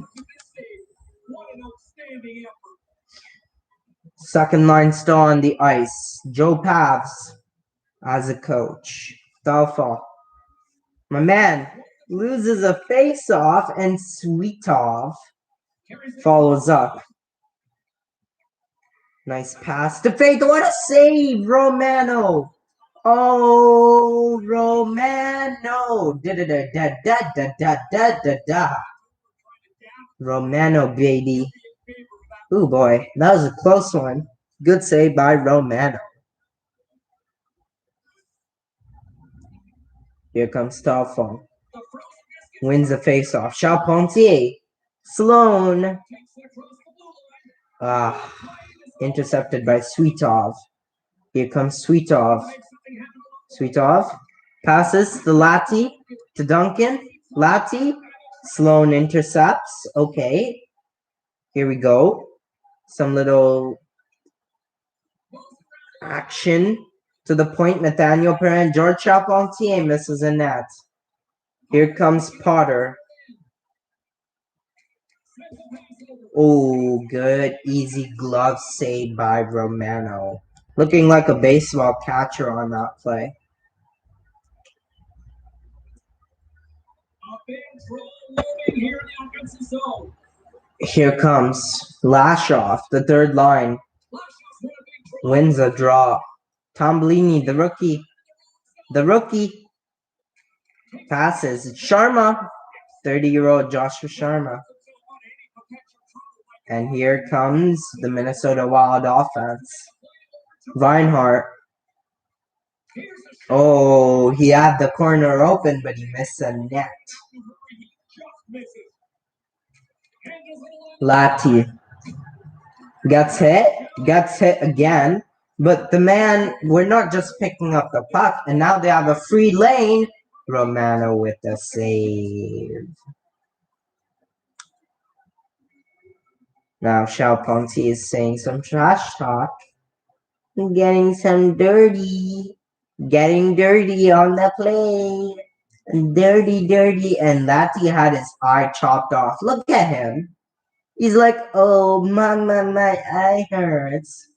Second line still on the ice. Joe Pavs as a coach. Dalfa. My man loses a face-off, and Sweetov follows up. Nice pass to Faith. What a save, Romano. Oh, Romano. Da-da-da-da-da-da-da-da-da. Romano, baby. Oh, boy. That was a close one. Good save by Romano. Here comes Talfon. Wins the face-off. Charpentier. Sloan. Intercepted by Sweetov. Here comes Sweetov. Sweetov passes to Lati, to Duncan. Lati. Sloan intercepts. Okay. Here we go. Some little action to the point. Nathaniel Perrin. George Charpentier misses a net. Here comes Potter. Oh, good. Easy glove save by Romano. Looking like a baseball catcher on that play. Here comes Lashoff, the third line. Wins a draw. Tombolini, the rookie. The rookie passes. Sharma, 30-year-old Joshua Sharma. And here comes the Minnesota Wild offense. Reinhardt. Oh, he had the corner open, but he missed a net. Lati gets hit again. But the man, we're not just picking up the puck, and now they have a free lane. Romano with the save. Now Charpentier is saying some trash talk. Getting some dirty. Getting dirty on the play. Dirty. And Lati had his eye chopped off. Look at him. He's like, oh, my eye hurts.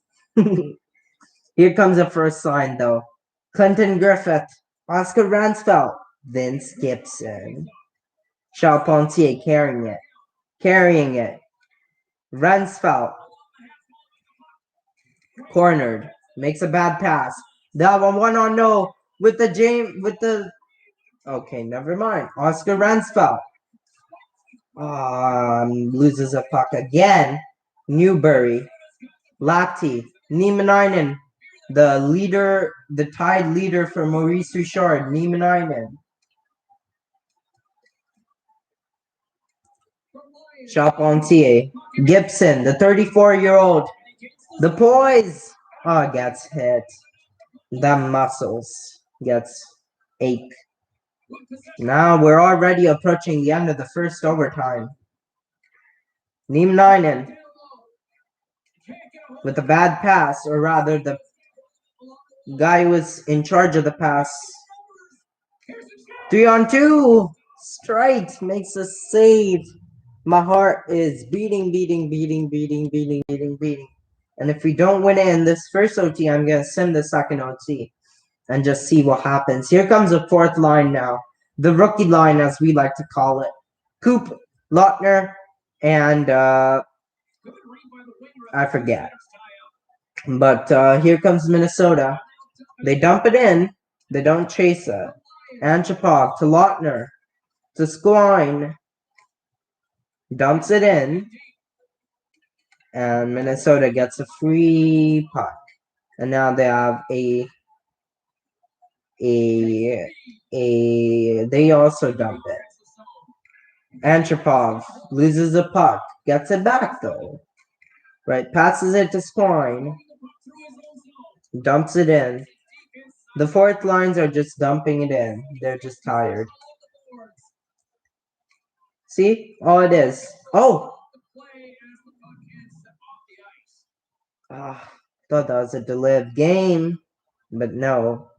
Here comes the first sign, though. Clinton Griffith, Oscar Ransfeld, Vince Gibson. Charpentier carrying it. Ransfeld, cornered, makes a bad pass. That one on no with the okay, never mind. Oscar Ransfeld loses a puck again. Newbury, Lati, Niemelainen, the tied leader for Maurice Richard, Niemelainen. Charpentier, Gibson, the 34-year-old, the poise. Gets hit. The muscles gets ache. Now we're already approaching the end of the first overtime. Niemelainen with a bad pass, or rather the guy who was in charge of the pass. 3-on-2. Strike makes a save. My heart is beating. And if we don't win it in this first OT, I'm going to send the second OT and just see what happens. Here comes the fourth line now. The rookie line, as we like to call it. Coop, Lautner, and I forget. But here comes Minnesota. They dump it in. They don't chase it. Antipov to Lautner. To Skline. Dumps it in. And Minnesota gets a free puck. And now they have they also dump it. Antipov loses the puck. Gets it back though. Right, passes it to Skline. Dumps it in. The fourth lines are just dumping it in. They're just tired. See? All it is. Oh! Thought that was a delayed game. But no.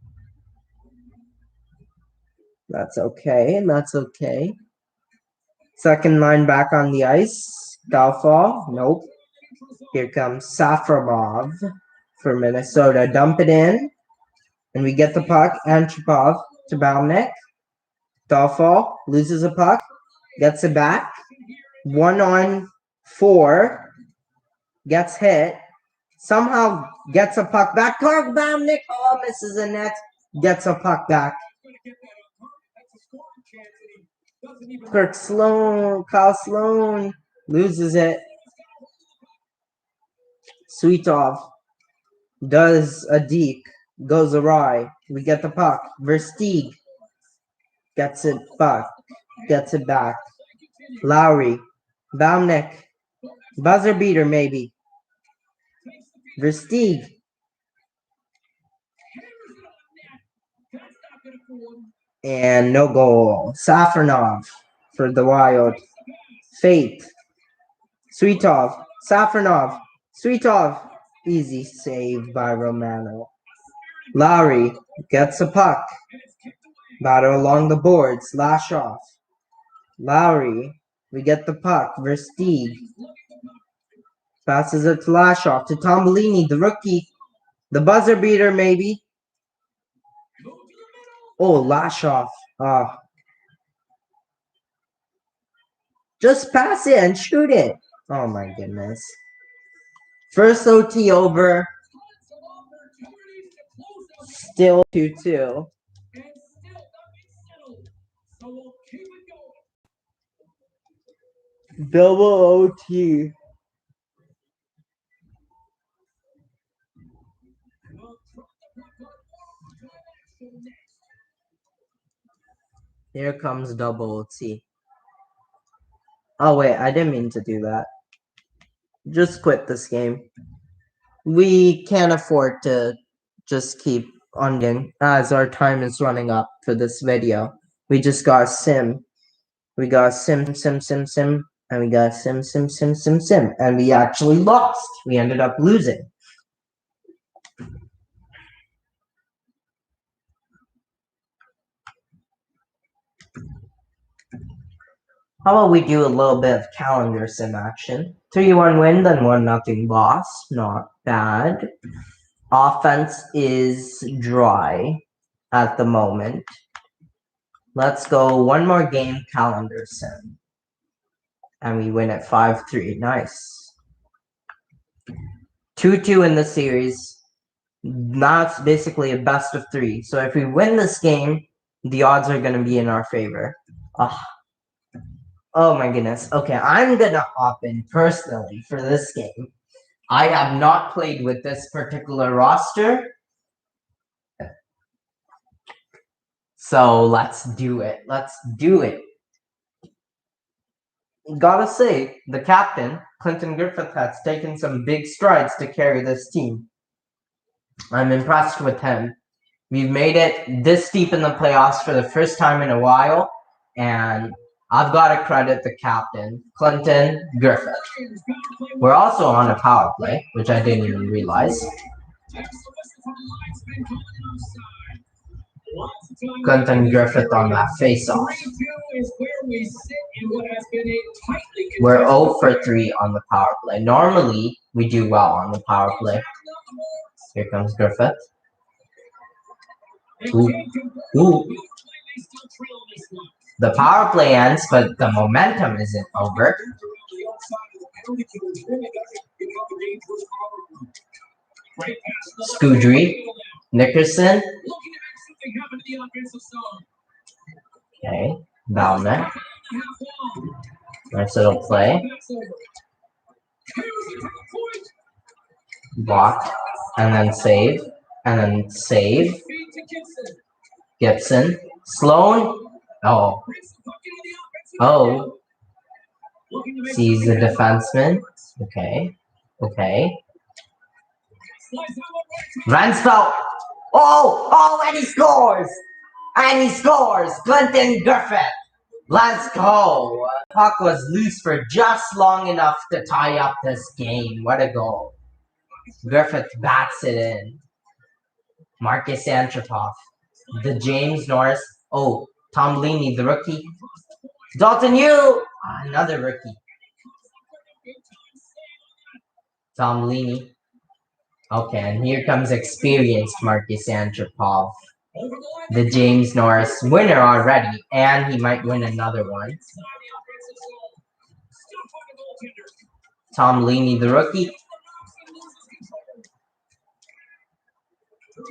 That's okay. Second line back on the ice. Dalfall. Nope. Here comes Safronov for Minnesota. Dump it in. And we get the puck. Antropov to Balnick. Dahlfall loses a puck. Gets it back. 1-on-4. Gets hit. Somehow gets a puck back. Clark Balnick. Oh, misses the net. Gets a puck back. Kyle Sloan loses it. Sweetov does a deke, goes awry. We get the puck. Versteeg gets it back. Lowry, Balnick, buzzer beater maybe. Versteeg. And no goal. Safronov for the Wild. Fate. Sweetov. Safronov. Sweetov. Easy save by Romano. Lowry gets a puck. Battle along the boards. Lashoff. Lowry. We get the puck. Versteeg. Passes it to Lashoff. To Tombolini, the rookie. The buzzer beater, maybe. Oh, Lashoff. Just pass it and shoot it. Oh my goodness. First OT over. Still 2-2. Double OT. Here comes double OT. Oh wait, I didn't mean to do that. Just quit this game. We can't afford to just keep on getting, as our time is running up for this video. We just got sim. We got sim, and we got sim, and we actually lost. We ended up losing. How about we do a little bit of calendar sim action? 3-1 win, then 1-0 loss. Not bad. Offense is dry at the moment. Let's go one more game calendar sim. And we win at 5-3. Nice. 2-2 in the series. Now it's basically a best of 3. So if we win this game, the odds are going to be in our favor. Oh my goodness. Okay, I'm going to hop in personally for this game. I have not played with this particular roster. So let's do it. Gotta say, the captain, Clinton Griffith, has taken some big strides to carry this team. I'm impressed with him. We've made it this deep in the playoffs for the first time in a while, and I've got to credit the captain, Clinton Griffith. We're also on a power play, which I didn't even realize. Clinton Griffith on that face-off. We're 0 for 3 on the power play. Normally, we do well on the power play. Here comes Griffith. Ooh. The power play ends, but the momentum isn't over. Scudry, Nickerson. Okay, Balnick. Nice little play. Block, and then save, Gibson. Sloan. Oh. Sees the defenseman. Okay. Ransfeld. And he scores! Clinton Griffith. Let's go. Puck was loose for just long enough to tie up this game. What a goal. Griffith bats it in. Marcus Antropov. The James Norris. Oh, Tombolini, the rookie. Dalton Yu. Another rookie. Tomlini. Okay, and here comes experienced Marcus Antropov. The James Norris winner already, and he might win another one. Tomlini, the rookie.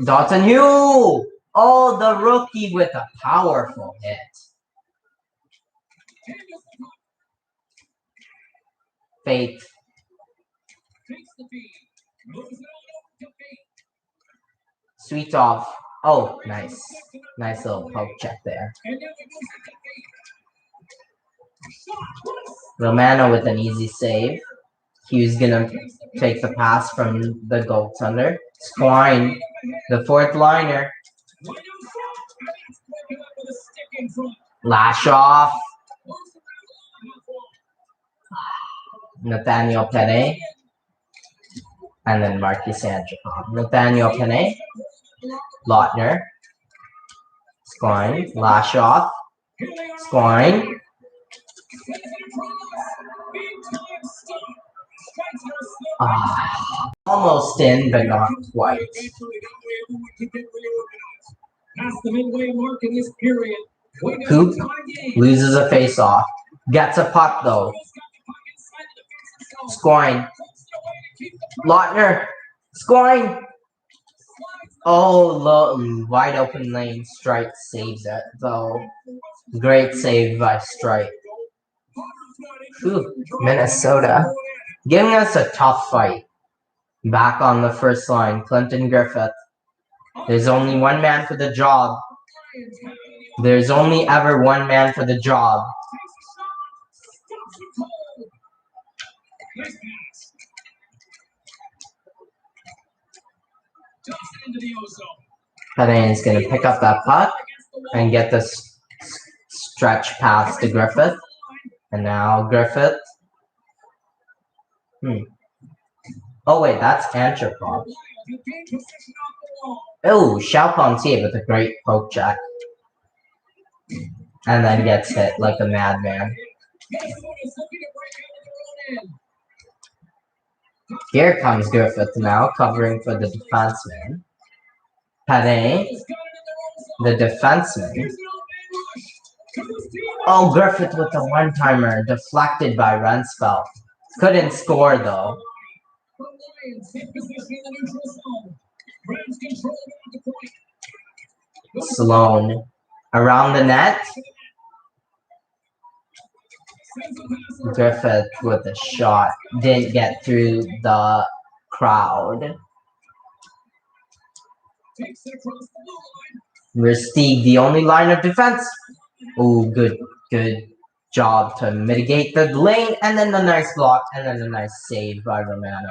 Dalton Hugh! Oh, the rookie with a powerful hit. Faith. Sweet off. Oh, nice. Nice little poke check there. Romano with an easy save. Hugh's gonna take the pass from the goaltender. Squine, the fourth liner. Lash off. Nathaniel Penne. And then Marcus Antropov. Nathaniel Penne. Lautner. Squine. Lash off. Squine. Almost in, but not quite. Coop loses a face-off. Gets a puck, though. Squine. Lautner. Squine. Oh, wide open lane. Strike saves it, though. Great save by Strike. Minnesota. Giving us a tough fight. Back on the first line, Clinton Griffith. There's only one man for the job. There's only ever one man for the job. Penne is going to pick up that puck and get this stretch pass to Griffith. And now Griffith. Oh wait, that's Antropov. Oh, Charpentier with a great poke check. And then gets hit like a madman. Here comes Griffith now, covering for the defenseman. Penne, the defenseman. Oh, Griffith with a one-timer, deflected by Rensfeld. Couldn't score, though. Sloan. Around the net. Griffith with a shot. Didn't get through the crowd. Versteeg, the only line of defense. Oh, good job to mitigate the lane, and then the nice block, and then the nice save by Romano.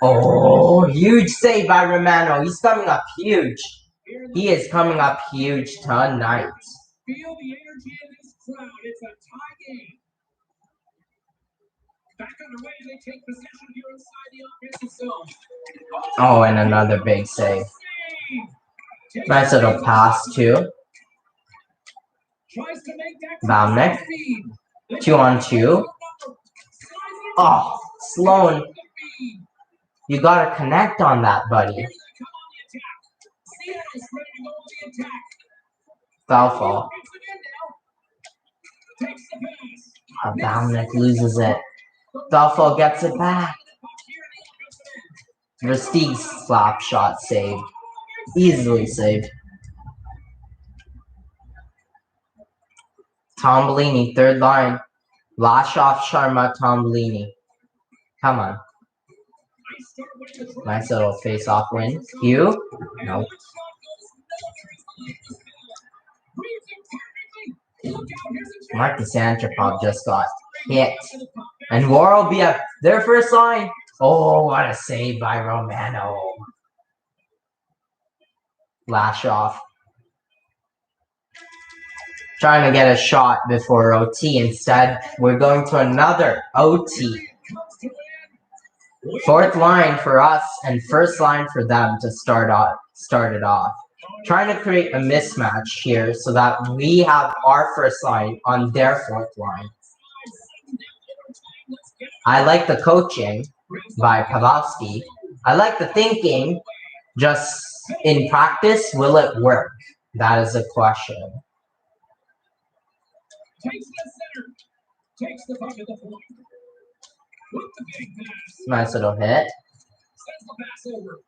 Oh, huge save by Romano. He's coming up huge. He is coming up huge tonight. Feel the energy in this crowd. It's a tie game. Back underway, they take possession here inside the offensive zone. Oh, and another big save. Nice little pass, too. Bamnick. 2-on-2. Oh, Sloan. You gotta connect on that, buddy. Foul fall. Bamnick loses it. Duffel gets it back. Versteeg's slap shot saved. Easily saved. Tombolini, third line. Lashoff, Sharma, Tombolini. Come on. Nice little face-off win. Hugh? No. Marcus Antropov just got hit. And War will be up their first line. Oh, what a save by Romano. Lashoff. Trying to get a shot before OT. Instead, we're going to another OT. Fourth line for us and first line for them to start it off. Trying to create a mismatch here so that we have our first line on their fourth line. I like the coaching by Pavelski. I like the thinking. Just in practice, will it work? That is a question. Nice little hit.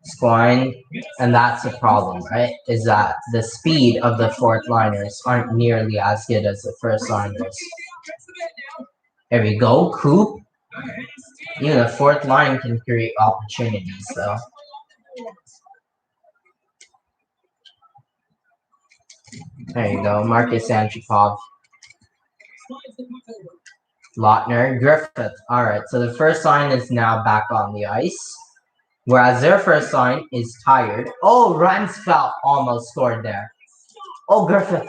Scoring, and that's the problem, right? Is that the speed of the fourth liners aren't nearly as good as the first liners. There we go, Coop. Even the fourth line can create opportunities, though. There you go, Marcus Antipov. Lautner, Griffith. Alright, so the first line is now back on the ice. Whereas their first line is tired. Oh, Ransfeld almost scored there. Oh, Griffith.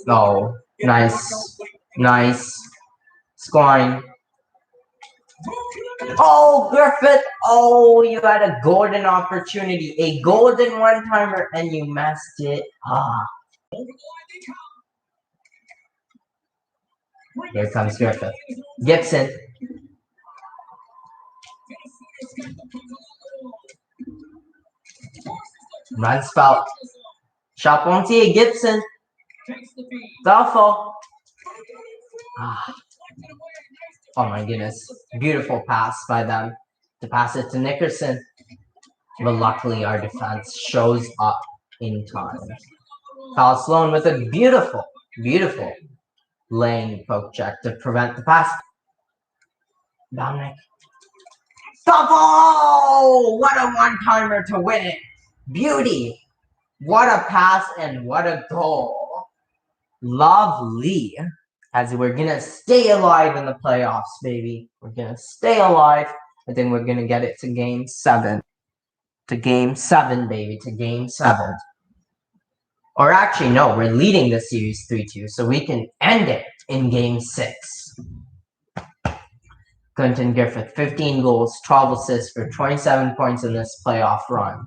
Oh, nice. Nice. Scoring. Oh, Griffith. Oh, you had a golden opportunity. A golden one-timer, and you messed it up. Here comes Griffith. Gibson. Ransfeld. Charpentier. Gibson. Duffel. Oh my goodness. Beautiful pass by them to pass it to Nickerson. But luckily our defense shows up in time. Kyle Sloan with a beautiful, beautiful lane poke check to prevent the pass. Dominic. Duffel! What a one-timer to win it. Beauty. What a pass and what a goal. Lovely. As we're going to stay alive in the playoffs, baby. We're going to stay alive. I think we're going to get it to game 7. To game 7, baby. To game 7. Or actually, no. We're leading the series 3-2. So we can end it in game 6. Clinton Griffith, 15 goals, 12 assists for 27 points in this playoff run.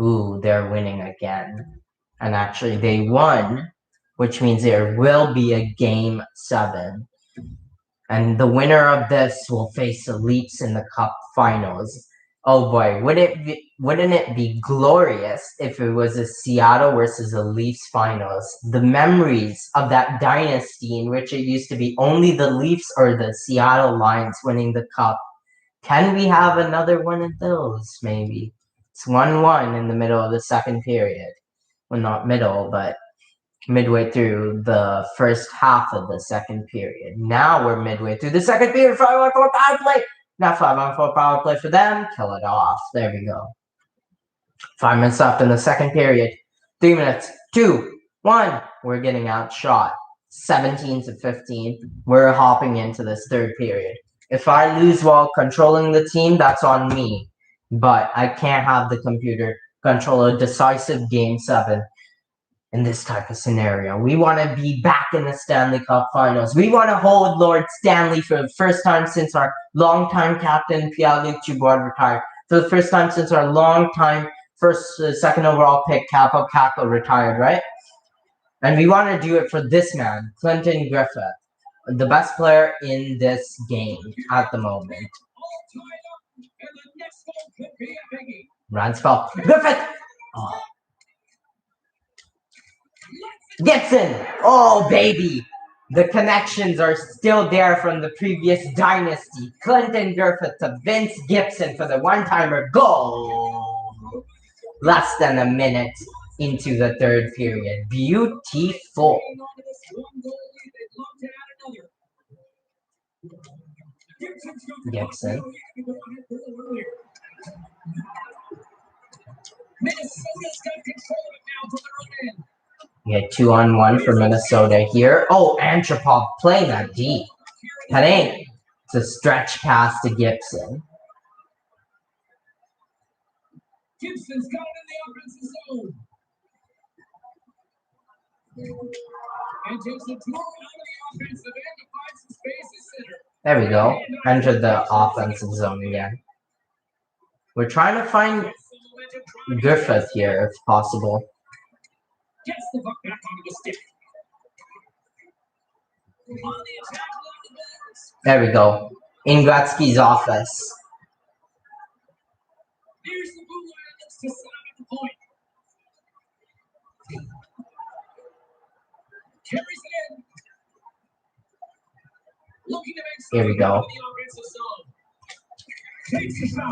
Ooh, they're winning again. And actually, they won, which means there will be a game 7. And the winner of this will face the Leafs in the Cup Finals. Oh boy, wouldn't it be glorious if it was a Seattle versus the Leafs Finals? The memories of that dynasty in which it used to be only the Leafs or the Seattle Lions winning the Cup. Can we have another one of those, maybe? It's 1-1 in the middle of the second period. Well, not middle, but midway through the first half of the second period. Now we're midway through the second period. 5-on-4 power play. Not 5-on-4 power play for them. Kill it off. There we go. 5 minutes left in the second period. 3 minutes. 2, 1. We're getting outshot. 17-15. We're hopping into this third period. If I lose while controlling the team, that's on me. But I can't have the computer control a decisive game 7. In this type of scenario, we want to be back in the Stanley Cup Finals. We want to hold Lord Stanley for the first time since our longtime captain Pierre-Luc Dubois retired. For the first time since our longtime second overall pick Kaapo Kakko retired, right? And we want to do it for this man, Clinton Griffith, the best player in this game at the moment. Ransfeld. Griffith. Oh. Gibson! Oh, baby! The connections are still there from the previous dynasty. Clinton Griffith to Vince Gibson for the one-timer goal. Less than a minute into the third period. Beautiful. Gibson. Minnesota's got control of it now from their own end. We had 2-on-1 for Minnesota here. Oh, Antipov playing that deep. That ain't. It's a stretch pass to Gibson. Gibson's got it in the offensive zone. And takes the tour out of the offensive end to find some space at center. There we go. Enter the offensive zone again. We're trying to find Griffith here, if possible. There we go. In Gretzky's office. Here we go.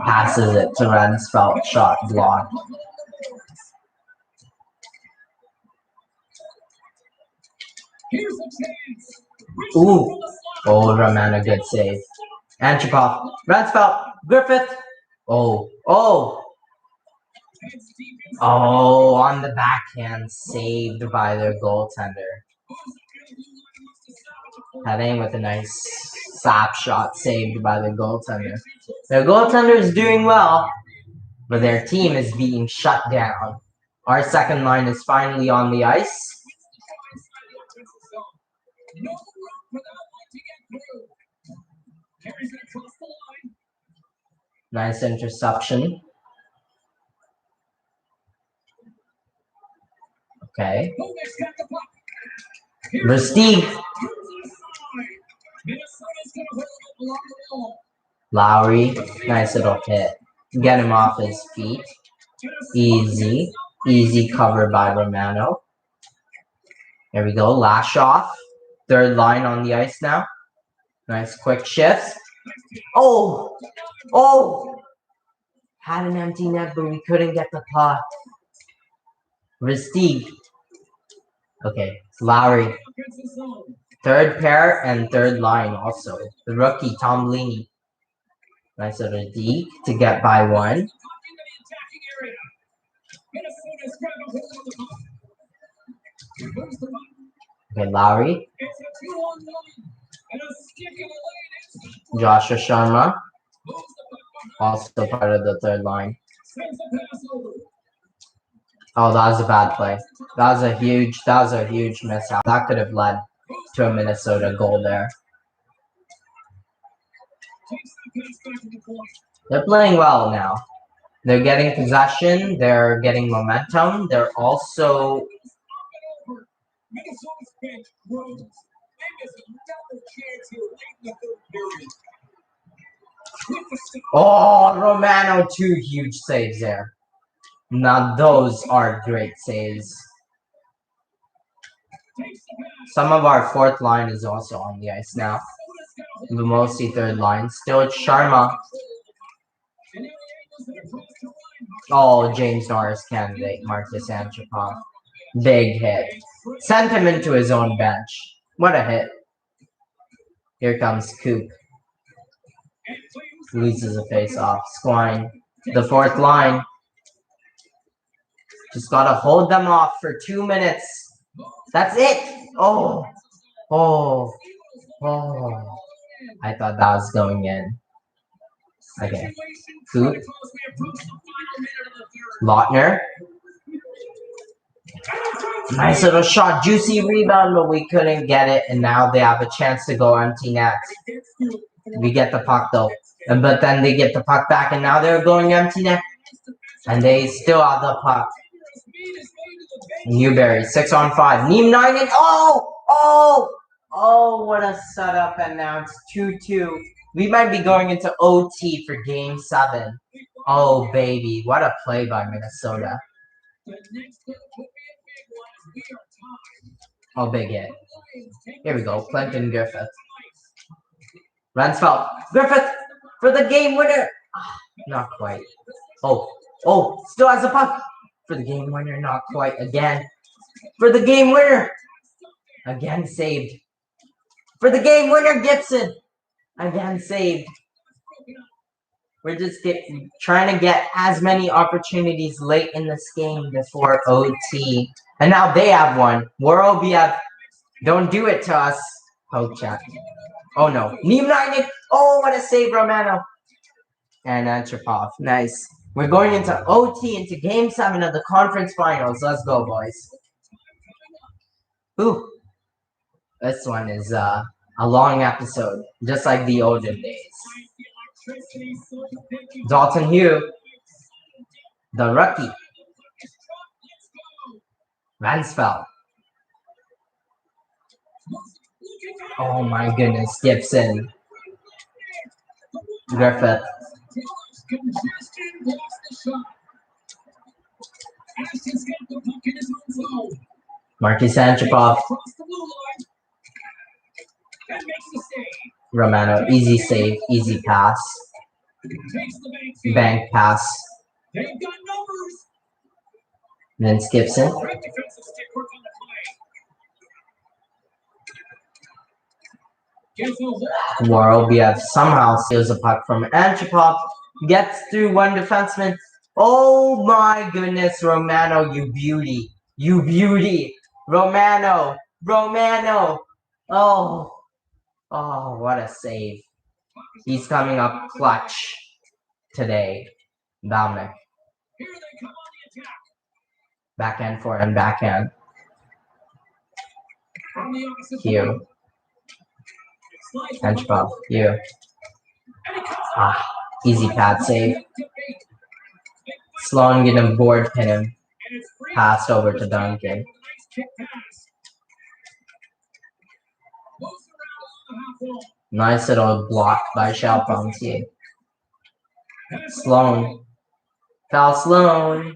Passes it to Rensfeldt. Shot blocked. Ooh. Oh, Romano, good save. Antropov. Rensfeldt. Griffith. Oh. Oh. Oh, on the backhand. Saved by their goaltender. Heading with a nice slap shot saved by the goaltender. Their goaltender is doing well, but their team is being shut down. Our second line is finally on the ice. Nice interception. Okay. Versteeg. Lowry. Nice little hit. Get him off his feet. Easy. Easy cover by Romano. There we go. Lashoff. Third line on the ice now. Nice quick shifts. Oh! Oh! Had an empty net, but we couldn't get the puck. Versteeg. Okay, Lowry. Third pair and third line also. The rookie, Tomlini. Nice little D to get by one. Okay, Lowry. Joshua Sharma. Also part of the third line. Oh, that was a bad play. That was a huge mishap. That could have led to a Minnesota goal there. They're playing well now. They're getting possession. They're getting momentum. They're also... Oh, Romano, 2 huge saves there. Now those are great saves. Some of our fourth line is also on the ice now. The mostly third line. Still it's Sharma. Oh, James Norris candidate, Marcus Antropov. Big hit. Sent him into his own bench. What a hit. Here comes Coop. Loses a face-off. Squine. The fourth line. Just gotta hold them off for 2 minutes. That's it. Oh. Oh. Oh. I thought that was going in. Okay. Coop. Lautner. Nice little shot. Juicy rebound, but we couldn't get it. And now they have a chance to go empty net. We get the puck though. But then they get the puck back and now they're going empty net. And they still have the puck. Newberry, 6-on-5. Neem 9 and oh, what a setup, and now it's 2-2. We might be going into OT for game 7. Oh baby, what a play by Minnesota. Oh, big hit. Here we go, Clinton Griffith. Rensfeldt. Griffith for the game winner. Not quite. Oh, still has a puck. For the game winner, not quite. Again. For the game winner. Again saved. For the game winner, Gibson. Again saved. We're just trying to get as many opportunities late in this game before OT. And now they have one. Worobiev, don't do it to us. Poke chat. Oh no. Neem Oh, what a save, Romano. And Antropov. Nice. We're going into OT, into game 7 of the conference finals. Let's go, boys. Ooh. This one is A long episode, just like the olden days. Dalton Hugh, the rookie. Mansfeld. Oh my goodness, Gibson. Griffith. Marcus Antipov. Romano, easy save, easy pass. Bank pass. Vince Gibson. Worobiev somehow steals a puck from Antipov, gets through one defenseman. Oh my goodness, Romano, you beauty. You beauty. Romano. Oh, what a save. He's coming up clutch today. Dominic. Backhand, forehand, backhand. Hugh. Antipov. Hugh. Easy pad save. Sloan gonna board pin him. Passed over to Duncan. Nice little block by Chalpentier. Sloan. Foul Sloan.